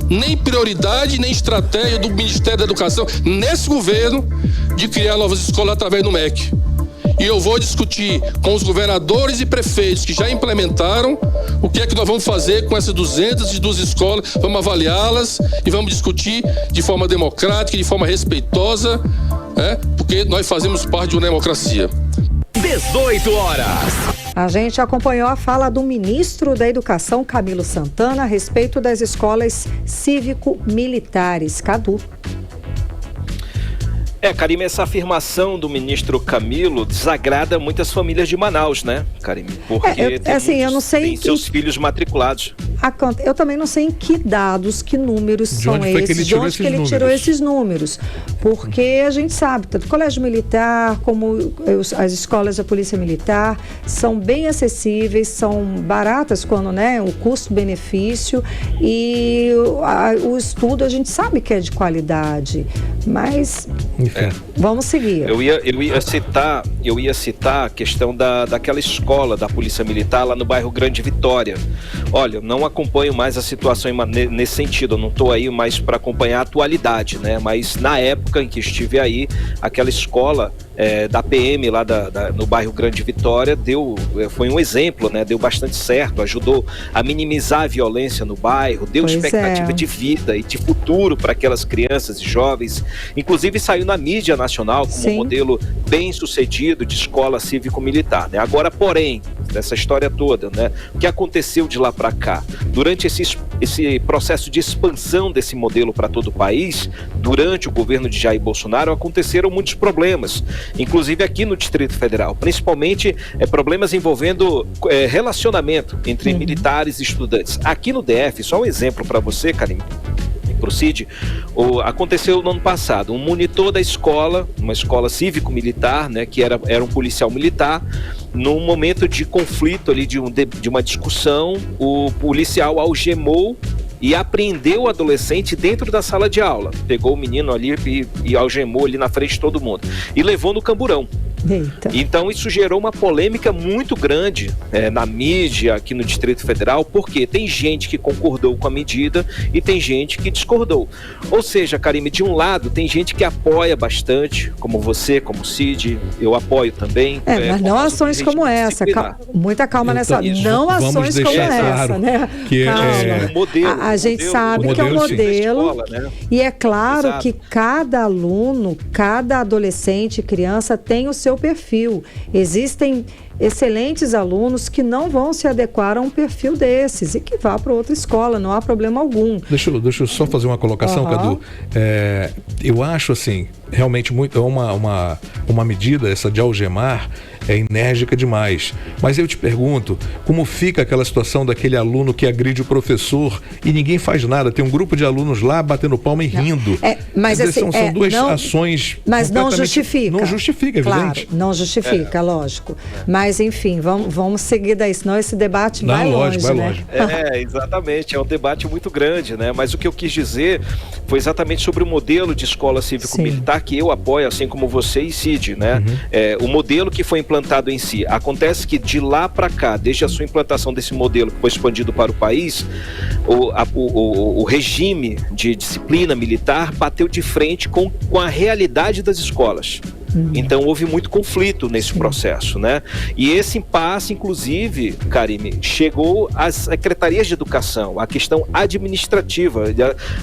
nem prioridade, nem estratégia do Ministério da Educação, nesse governo, de criar novas escolas através do MEC. E eu vou discutir com os governadores e prefeitos que já implementaram o que é que nós vamos fazer com essas 202 escolas. Vamos avaliá-las e vamos discutir de forma democrática, de forma respeitosa, porque nós fazemos parte de uma democracia. 18 horas. A gente acompanhou a fala do ministro da Educação, Camilo Santana, a respeito das escolas cívico-militares. Cadu. Karime, essa afirmação do ministro Camilo desagrada muitas famílias de Manaus, né, Karime? Porque eu não sei tem seus filhos matriculados. Eu também não sei em que dados, que números são esses, de onde que ele tirou esses números. Porque a gente sabe, tanto o Colégio Militar como as escolas da Polícia Militar são bem acessíveis, são baratas quando, o custo-benefício, e o estudo a gente sabe que é de qualidade, mas vamos seguir. Eu ia citar a questão daquela escola da Polícia Militar lá no bairro Grande Vitória. Olha, não acompanho mais a situação nesse sentido, eu não estou aí mais para acompanhar a atualidade, né? Mas na época em que estive aí, aquela escola da PM lá no bairro Grande Vitória foi um exemplo, né? Deu bastante certo, ajudou a minimizar a violência no bairro, deu expectativa de vida e de futuro para aquelas crianças e jovens. Inclusive saiu na mídia nacional como um modelo bem sucedido de escola cívico-militar, né? Agora, porém, dessa história toda, né? O que aconteceu de lá para cá? Durante esse processo de expansão desse modelo para todo o país, durante o governo de Jair Bolsonaro, aconteceram muitos problemas, inclusive aqui no Distrito Federal, principalmente problemas envolvendo relacionamento entre militares e estudantes. Aqui no DF, só um exemplo para você, Karine, pro Cid, aconteceu no ano passado, um monitor da escola, uma escola cívico-militar, né, que era um policial militar, num momento de conflito ali, de uma discussão, o policial algemou e apreendeu o adolescente dentro da sala de aula. Pegou o menino ali e algemou ali na frente de todo mundo. E levou no camburão. Eita. Então isso gerou uma polêmica muito grande na mídia aqui no Distrito Federal, porque tem gente que concordou com a medida e tem gente que discordou. Ou seja, Karime, de um lado tem gente que apoia bastante, como você, como o Cid, eu apoio também. Mas não ações como essa. Muita calma nessa. Não ações como essa, né? Calma. Modelo, a gente sabe que é um modelo. Escola, né? E é claro que cada aluno, cada adolescente, criança tem o seu perfil. Existem excelentes alunos que não vão se adequar a um perfil desses e que vá para outra escola, não há problema algum. Deixa eu só fazer uma colocação, Cadu. Eu acho assim, realmente uma medida, essa de algemar, é enérgica demais. Mas eu te pergunto, como fica aquela situação daquele aluno que agride o professor e ninguém faz nada? Tem um grupo de alunos lá batendo palma e rindo. Mas assim, são duas ações. Mas não justifica. Não justifica, evidente. Claro, não justifica, lógico. Mas enfim, vamos seguir daí, senão esse debate vai longe, né? Exatamente, é um debate muito grande, né? Mas o que eu quis dizer foi exatamente sobre o modelo de escola cívico-militar que eu apoio, assim como você e Cid, né? O modelo que foi implantado em si. Acontece que de lá para cá, desde a sua implantação desse modelo que foi expandido para o país, o regime de disciplina militar bateu de frente com a realidade das escolas. Então houve muito conflito nesse processo, né? E esse impasse, inclusive, Karime, chegou às secretarias de educação, a questão administrativa.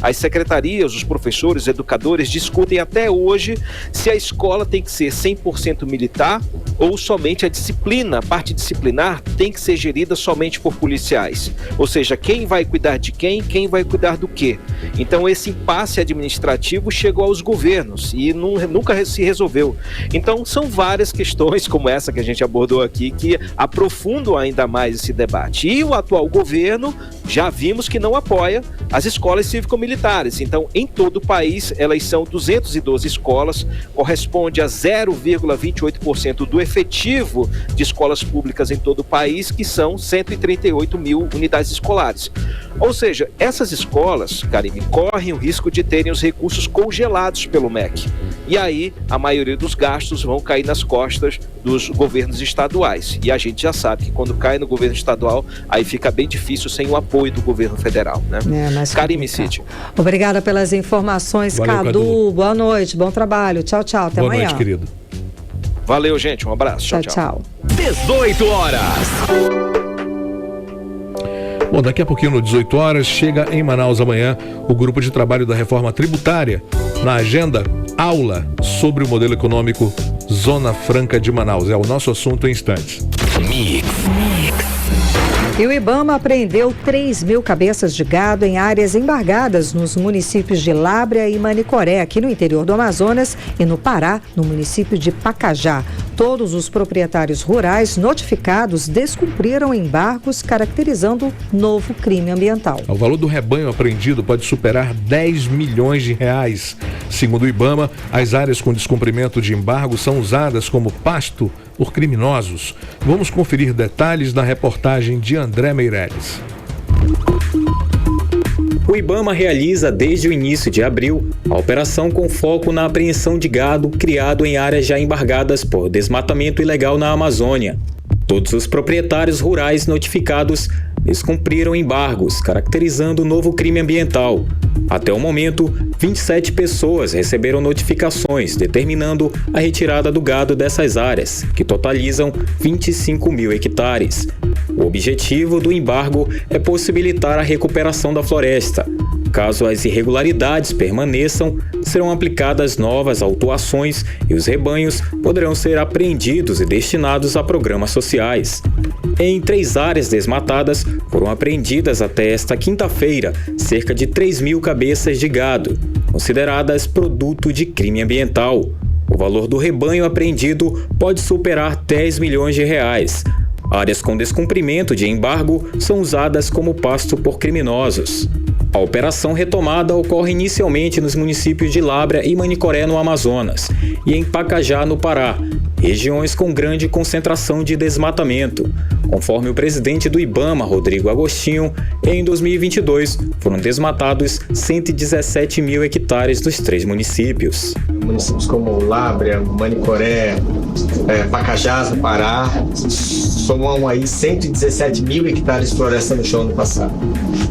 As secretarias, os professores, os educadores discutem até hoje se a escola tem que ser 100% militar ou somente a disciplina, a parte disciplinar tem que ser gerida somente por policiais. Ou seja, quem vai cuidar de quem vai cuidar do quê? Então esse impasse administrativo chegou aos governos e nunca se resolveu. Então são várias questões como essa que a gente abordou aqui que aprofundam ainda mais esse debate. E o atual governo já vimos que não apoia as escolas cívico-militares. Então em todo o país elas são 212 escolas, corresponde a 0,28% do efetivo de escolas públicas em todo o país, que são 138 mil unidades escolares. Ou seja, essas escolas, Karime, correm o risco de terem os recursos congelados pelo MEC. E aí a maioria dos gastos vão cair nas costas dos governos estaduais. E a gente já sabe que quando cai no governo estadual, aí fica bem difícil sem o apoio do governo federal, né? Karime, Cid. Obrigada pelas informações, Cadu. Boa noite, bom trabalho. Tchau, tchau. Até amanhã. Boa noite, querido. Valeu, gente. Um abraço. Tchau. 18 horas. Bom, daqui a pouquinho, no 18 horas, chega em Manaus amanhã o grupo de trabalho da reforma tributária. Na agenda, aula sobre o modelo econômico Zona Franca de Manaus. É o nosso assunto em instantes. E o IBAMA apreendeu 3.000 cabeças de gado em áreas embargadas nos municípios de Lábrea e Manicoré, aqui no interior do Amazonas, e no Pará, no município de Pacajá. Todos os proprietários rurais notificados descumpriram embargos, caracterizando novo crime ambiental. O valor do rebanho apreendido pode superar 10 milhões de reais. Segundo o IBAMA, as áreas com descumprimento de embargo são usadas como pasto por criminosos. Vamos conferir detalhes na reportagem de André Meireles. O IBAMA realiza desde o início de abril a operação com foco na apreensão de gado criado em áreas já embargadas por desmatamento ilegal na Amazônia. Todos os proprietários rurais notificados descumpriram embargos, caracterizando o novo crime ambiental. Até o momento, 27 pessoas receberam notificações determinando a retirada do gado dessas áreas, que totalizam 25 mil hectares. O objetivo do embargo é possibilitar a recuperação da floresta. Caso as irregularidades permaneçam, serão aplicadas novas autuações e os rebanhos poderão ser apreendidos e destinados a programas sociais. Em 3 áreas desmatadas, foram apreendidas até esta quinta-feira cerca de 3.000 cabeças de gado, consideradas produto de crime ambiental. O valor do rebanho apreendido pode superar 10 milhões de reais. Áreas com descumprimento de embargo são usadas como pasto por criminosos. A operação retomada ocorre inicialmente nos municípios de Lábrea e Manicoré, no Amazonas, e em Pacajá, no Pará, regiões com grande concentração de desmatamento. Conforme o presidente do IBAMA, Rodrigo Agostinho, em 2022 foram desmatados 117 mil hectares dos 3 municípios. Municípios como Lábrea, Manicoré, Pacajás, no Pará, somam aí 117 mil hectares de floresta no chão no passado.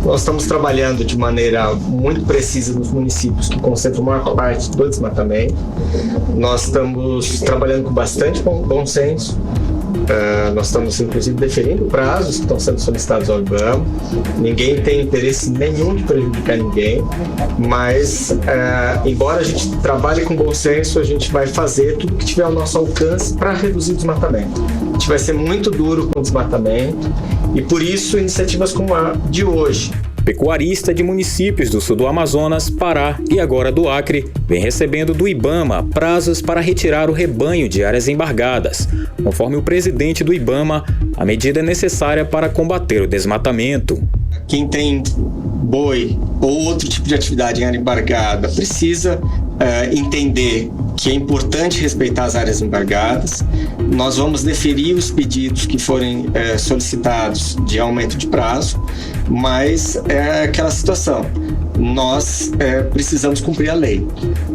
Nós estamos trabalhando de maneira muito precisa nos municípios que concentram a maior parte do desmatamento. Nós estamos trabalhando com bastante bom senso. Nós estamos, inclusive, deferindo prazos que estão sendo solicitados ao IBAMA. Ninguém tem interesse nenhum de prejudicar ninguém, mas, embora a gente trabalhe com bom senso, a gente vai fazer tudo que tiver ao nosso alcance para reduzir o desmatamento. A gente vai ser muito duro com o desmatamento e, por isso, iniciativas como a de hoje. Pecuarista de municípios do sul do Amazonas, Pará e agora do Acre, vem recebendo do IBAMA prazos para retirar o rebanho de áreas embargadas. Conforme o presidente do IBAMA, a medida é necessária para combater o desmatamento. Quem tem boi ou outro tipo de atividade em área embargada precisa entender que é importante respeitar as áreas embargadas. Nós vamos deferir os pedidos que forem solicitados de aumento de prazo, mas é aquela situação. Nós precisamos cumprir a lei.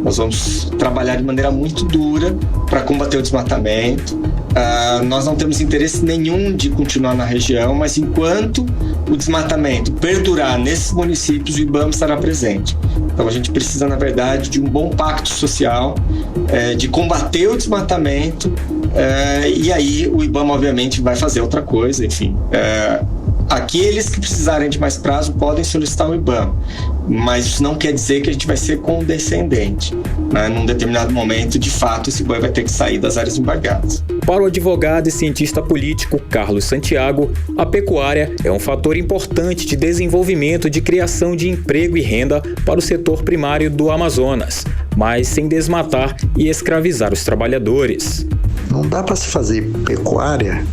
Nós vamos trabalhar de maneira muito dura para combater o desmatamento. Nós não temos interesse nenhum de continuar na região, mas enquanto o desmatamento perdurar nesses municípios, o IBAMA estará presente. Então a gente precisa, na verdade, de um bom pacto social, de combater o desmatamento, e aí o IBAMA obviamente vai fazer outra coisa, enfim. Aqueles que precisarem de mais prazo podem solicitar o IBAMA, mas isso não quer dizer que a gente vai ser condescendente. Num determinado momento, de fato, esse boi vai ter que sair das áreas embargadas. Para o advogado e cientista político Carlos Santiago, a pecuária é um fator importante de desenvolvimento, de criação de emprego e renda para o setor primário do Amazonas, mas sem desmatar e escravizar os trabalhadores. Não dá para se fazer pecuária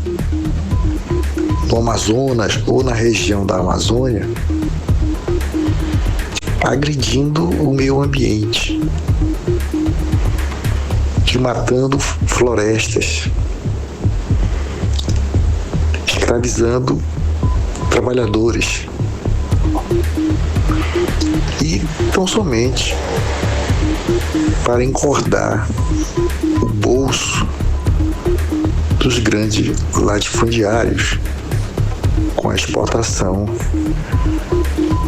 no Amazonas ou na região da Amazônia agredindo o meio ambiente, desmatando florestas, escravizando trabalhadores e tão somente para engordar o bolso dos grandes latifundiários com a exportação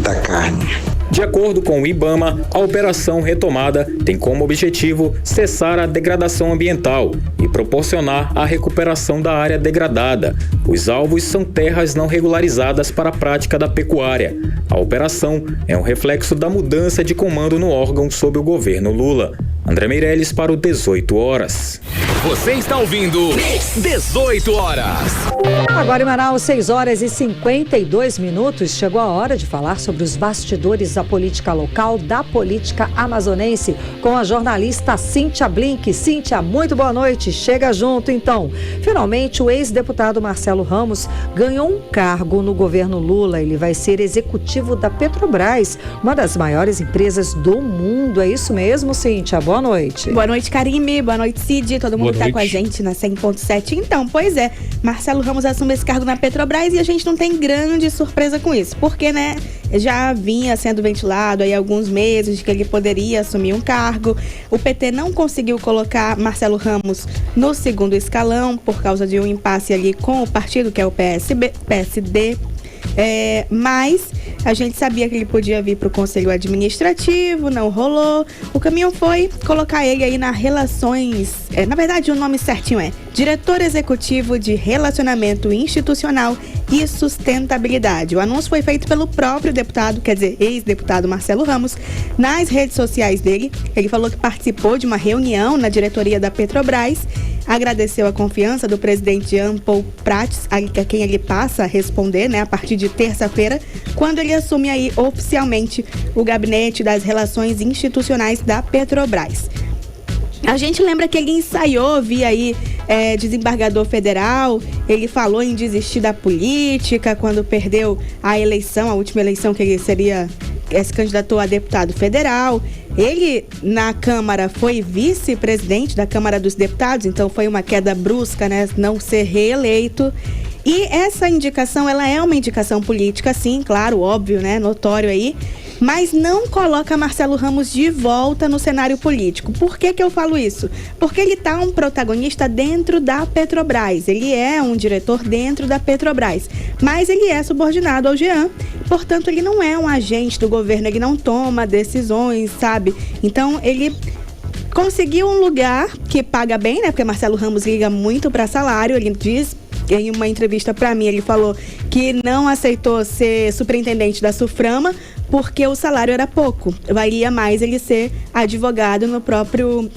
da carne. De acordo com o IBAMA, a Operação Retomada tem como objetivo cessar a degradação ambiental e proporcionar a recuperação da área degradada. Os alvos são terras não regularizadas para a prática da pecuária. A operação é um reflexo da mudança de comando no órgão sob o governo Lula. André Meirelles para o 18 Horas. Você está ouvindo 18 Horas. Agora em Manaus, 6 horas e 52 minutos. Chegou a hora de falar sobre os bastidores da política local, da política amazonense, com a jornalista Cíntia Blink. Cíntia, muito boa noite. Chega junto, então. Finalmente, o ex-deputado Marcelo Ramos ganhou um cargo no governo Lula. Ele vai ser executivo da Petrobras, uma das maiores empresas do mundo. É isso mesmo, Cíntia? Boa noite. Boa noite, Karime. Boa noite, Cid. Todo mundo que está com a gente na 100.7. Então, pois é, Marcelo Ramos assume esse cargo na Petrobras e a gente não tem grande surpresa com isso, porque, né, já vinha sendo ventilado aí há alguns meses de que ele poderia assumir um cargo. O PT não conseguiu colocar Marcelo Ramos no segundo escalão por causa de um impasse ali com o partido, que é o PSD. Mas a gente sabia que ele podia vir para o Conselho Administrativo, não rolou. O caminho foi colocar ele aí na Relações... na verdade, o nome certinho é Diretor Executivo de Relacionamento Institucional e Sustentabilidade. O anúncio foi feito pelo próprio deputado, quer dizer, ex-deputado Marcelo Ramos, nas redes sociais dele. Ele falou que participou de uma reunião na diretoria da Petrobras, agradeceu a confiança do presidente Jean Paul Prats, a quem ele passa a responder, né, a partir de terça-feira, quando ele assume aí oficialmente o gabinete das relações institucionais da Petrobras. A gente lembra que ele ensaiou via aí desembargador federal, ele falou em desistir da política quando perdeu a eleição, a última eleição que ele se candidatou a deputado federal. Ele, na Câmara, foi vice-presidente da Câmara dos Deputados, então foi uma queda brusca, né, não ser reeleito. E essa indicação, ela é uma indicação política, sim, claro, óbvio, né, notório aí. mas não coloca Marcelo Ramos de volta no cenário político. Por que eu falo isso? Porque ele tá um protagonista dentro da Petrobras, ele é um diretor dentro da Petrobras, mas ele é subordinado ao Jean, portanto ele não é um agente do governo, ele não toma decisões, sabe? Então ele conseguiu um lugar que paga bem, né? Porque Marcelo Ramos liga muito para salário. Ele diz em uma entrevista para mim, ele falou que não aceitou ser superintendente da Suframa porque o salário era pouco. Valia mais ele ser advogado no próprio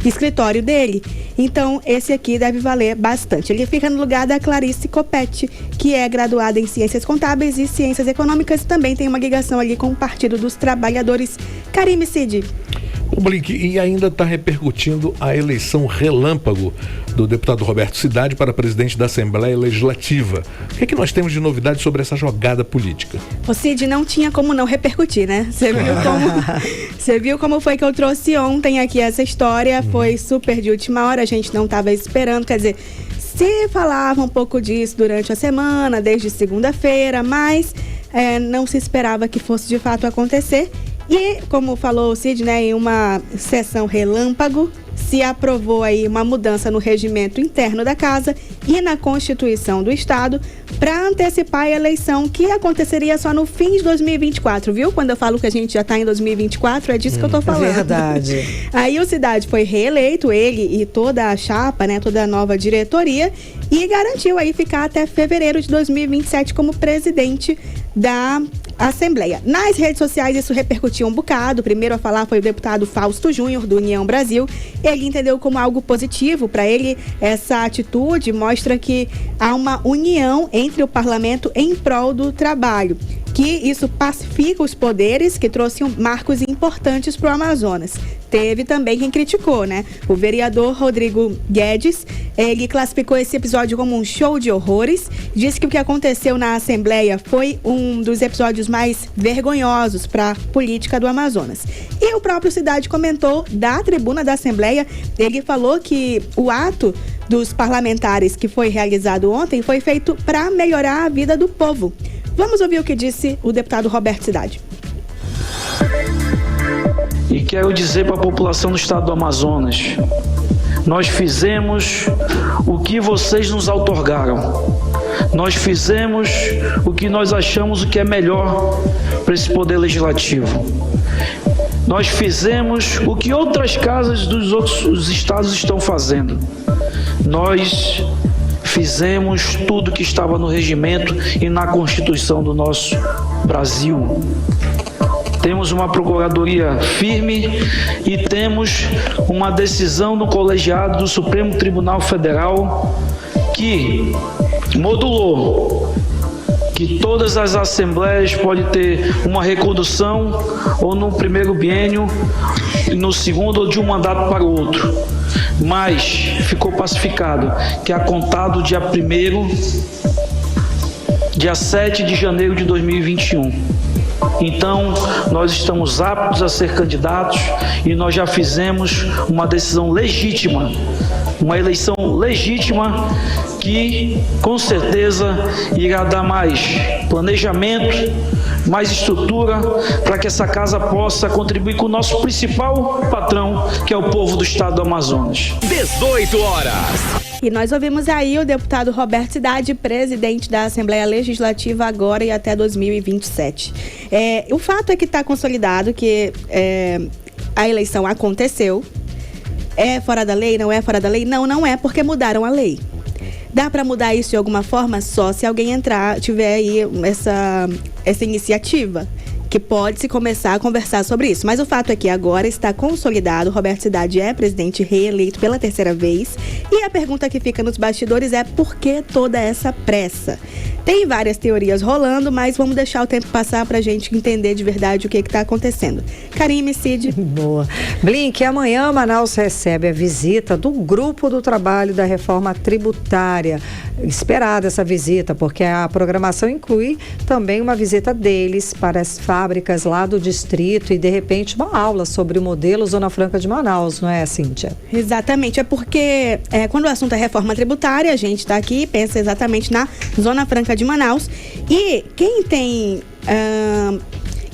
escritório dele. Então, esse aqui deve valer bastante. Ele fica no lugar da Clarice Coppetti, que é graduada em Ciências Contábeis e Ciências Econômicas, também tem uma ligação ali com o Partido dos Trabalhadores. Karime Cid. O Blink, e ainda está repercutindo a eleição relâmpago do deputado Roberto Cidade para presidente da Assembleia Legislativa. O que é que nós temos de novidade sobre essa jogada política? O Cid, não tinha como não repercutir, né? Você viu como foi que eu trouxe ontem aqui essa história, foi super de última hora, a gente não estava esperando, quer dizer, se falava um pouco disso durante a semana, desde segunda-feira, mas não se esperava que fosse de fato acontecer. E, como falou o Cid, né, em uma sessão relâmpago, se aprovou aí uma mudança no regimento interno da Casa e na Constituição do Estado para antecipar a eleição que aconteceria só no fim de 2024, viu? Quando eu falo que a gente já está em 2024, é disso que eu tô falando. Verdade. Aí o Cidade foi reeleito, ele e toda a chapa, né, toda a nova diretoria, e garantiu aí ficar até fevereiro de 2027 como presidente da Assembleia. Nas redes sociais isso repercutiu um bocado. O primeiro a falar foi o deputado Fausto Júnior, do União Brasil. Ele entendeu como algo positivo. Para ele, essa atitude mostra que há uma união entre o parlamento em prol do trabalho, que isso pacifica os poderes, que trouxe marcos importantes para o Amazonas. Teve também quem criticou, né? O vereador Rodrigo Guedes, ele classificou esse episódio como um show de horrores, disse que o que aconteceu na Assembleia foi um dos episódios mais vergonhosos para a política do Amazonas. E o próprio Cidade comentou da tribuna da Assembleia, ele falou que o ato dos parlamentares que foi realizado ontem foi feito para melhorar a vida do povo. Vamos ouvir o que disse o deputado Roberto Cidade. E quero dizer para a população do estado do Amazonas, nós fizemos o que vocês nos outorgaram. Nós fizemos o que nós achamos o que é melhor para esse poder legislativo. Nós fizemos o que outras casas dos outros estados estão fazendo. Nós fizemos tudo que estava no regimento e na Constituição do nosso Brasil. Temos uma procuradoria firme e temos uma decisão do colegiado do Supremo Tribunal Federal que modulou que todas as assembleias podem ter uma recondução ou no primeiro biênio, no segundo ou de um mandato para o outro. Mas ficou pacificado que a contar do dia 1º, dia 7 de janeiro de 2021. Então, nós estamos aptos a ser candidatos e nós já fizemos uma decisão legítima, uma eleição legítima que, com certeza, irá dar mais planejamento, mais estrutura para que essa casa possa contribuir com o nosso principal patrão, que é o povo do estado do Amazonas. 18 horas. E nós ouvimos aí o deputado Roberto Cidade, presidente da Assembleia Legislativa agora e até 2027. O fato é que está consolidado que a eleição aconteceu. É fora da lei? Não é fora da lei? Não, não é, porque mudaram a lei. Dá para mudar isso de alguma forma só se alguém tiver aí essa iniciativa, que pode-se começar a conversar sobre isso. Mas o fato é que agora está consolidado, Roberto Cidade é presidente reeleito pela 3ª vez. E a pergunta que fica nos bastidores é: por que toda essa pressa? Tem várias teorias rolando, mas vamos deixar o tempo passar pra gente entender de verdade o que está acontecendo. Karime, Cid. Boa. Blink, amanhã Manaus recebe a visita do Grupo do Trabalho da Reforma Tributária. Esperada essa visita, porque a programação inclui também uma visita deles para as fábricas lá do distrito e, de repente, uma aula sobre o modelo Zona Franca de Manaus, não é, Cíntia? Exatamente, é porque quando o assunto é reforma tributária, a gente está aqui e pensa exatamente na Zona Franca de Manaus. E quem tem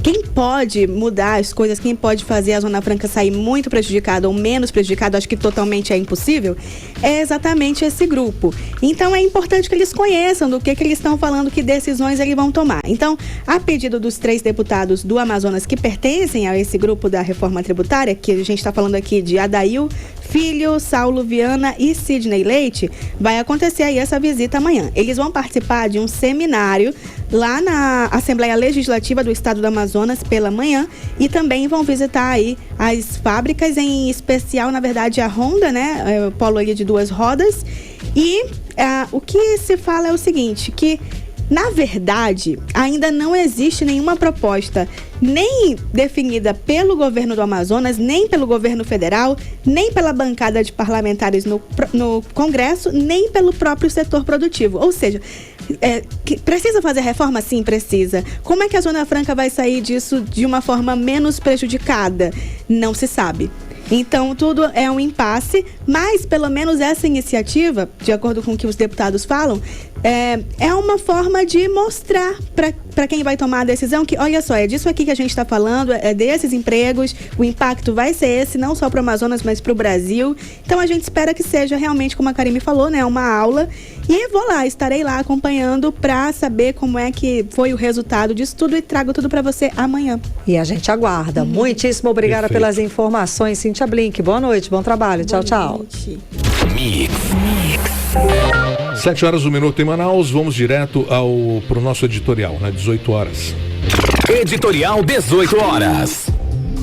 quem pode mudar as coisas, quem pode fazer a Zona Franca sair muito prejudicada ou menos prejudicada, acho que totalmente é impossível, é exatamente esse grupo. Então é importante que eles conheçam do que eles estão falando, que decisões eles vão tomar. Então, a pedido dos 3 deputados do Amazonas que pertencem a esse grupo da reforma tributária, que a gente está falando aqui de Adail Filho, Saulo Viana e Sidney Leite, vai acontecer aí essa visita amanhã. Eles vão participar de um seminário lá na Assembleia Legislativa do Estado do Amazonas pela manhã e também vão visitar aí as fábricas, em especial, na verdade, a Honda, né? O polo ali de 2 rodas. E o que se fala é o seguinte, que na verdade, ainda não existe nenhuma proposta nem definida pelo governo do Amazonas, nem pelo governo federal, nem pela bancada de parlamentares no Congresso, nem pelo próprio setor produtivo. Ou seja, precisa fazer reforma? Sim, precisa. Como é que a Zona Franca vai sair disso de uma forma menos prejudicada? Não se sabe. Então, tudo é um impasse, mas pelo menos essa iniciativa, de acordo com o que os deputados falam, é uma forma de mostrar para quem vai tomar a decisão que, olha só, é disso aqui que a gente está falando, é desses empregos, o impacto vai ser esse, não só para o Amazonas, mas para o Brasil. Então, a gente espera que seja realmente, como a Karime falou, né, uma aula. E estarei lá acompanhando para saber como é que foi o resultado disso tudo e trago tudo para você amanhã. E a gente aguarda. Muitíssimo obrigada pelas informações, Cíntia Blink. Boa noite, bom trabalho. Tchau, tchau. Mix. 7h01 em Manaus, vamos direto pro nosso editorial, né? 18 horas. Editorial 18 horas.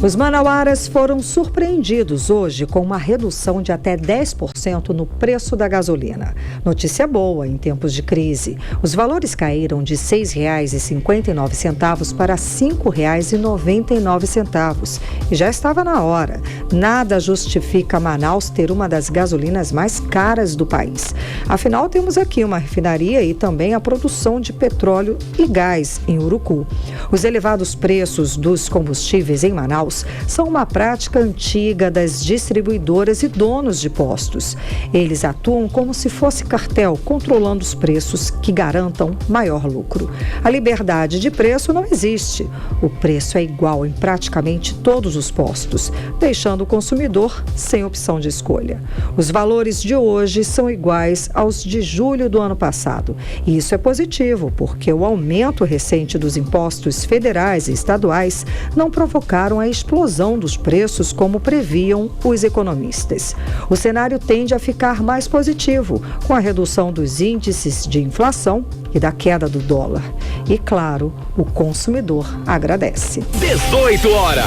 Os manauaras foram surpreendidos hoje com uma redução de até 10% no preço da gasolina. Notícia boa em tempos de crise. Os valores caíram de R$ 6,59 para R$ 5,99. E já estava na hora. Nada justifica Manaus ter uma das gasolinas mais caras do país. Afinal, temos aqui uma refinaria e também a produção de petróleo e gás em Urucu. Os elevados preços dos combustíveis em Manaus são uma prática antiga das distribuidoras e donos de postos. Eles atuam como se fosse cartel, controlando os preços que garantam maior lucro. A liberdade de preço não existe. O preço é igual em praticamente todos os postos, deixando o consumidor sem opção de escolha. Os valores de hoje são iguais aos de julho do ano passado. E isso é positivo, porque o aumento recente dos impostos federais e estaduais não provocaram a explosão dos preços como previam os economistas. O cenário tende a ficar mais positivo, com a redução dos índices de inflação e da queda do dólar. E, claro, o consumidor agradece. 18 horas.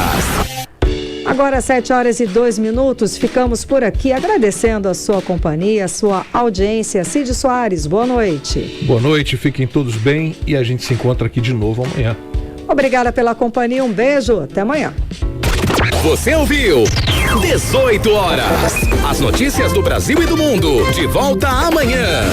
Agora, 7h02, ficamos por aqui agradecendo a sua companhia, a sua audiência. Cid Soares, boa noite. Boa noite, fiquem todos bem e a gente se encontra aqui de novo amanhã. Obrigada pela companhia, um beijo, até amanhã. Você ouviu 18 horas. As notícias do Brasil e do mundo. De volta amanhã.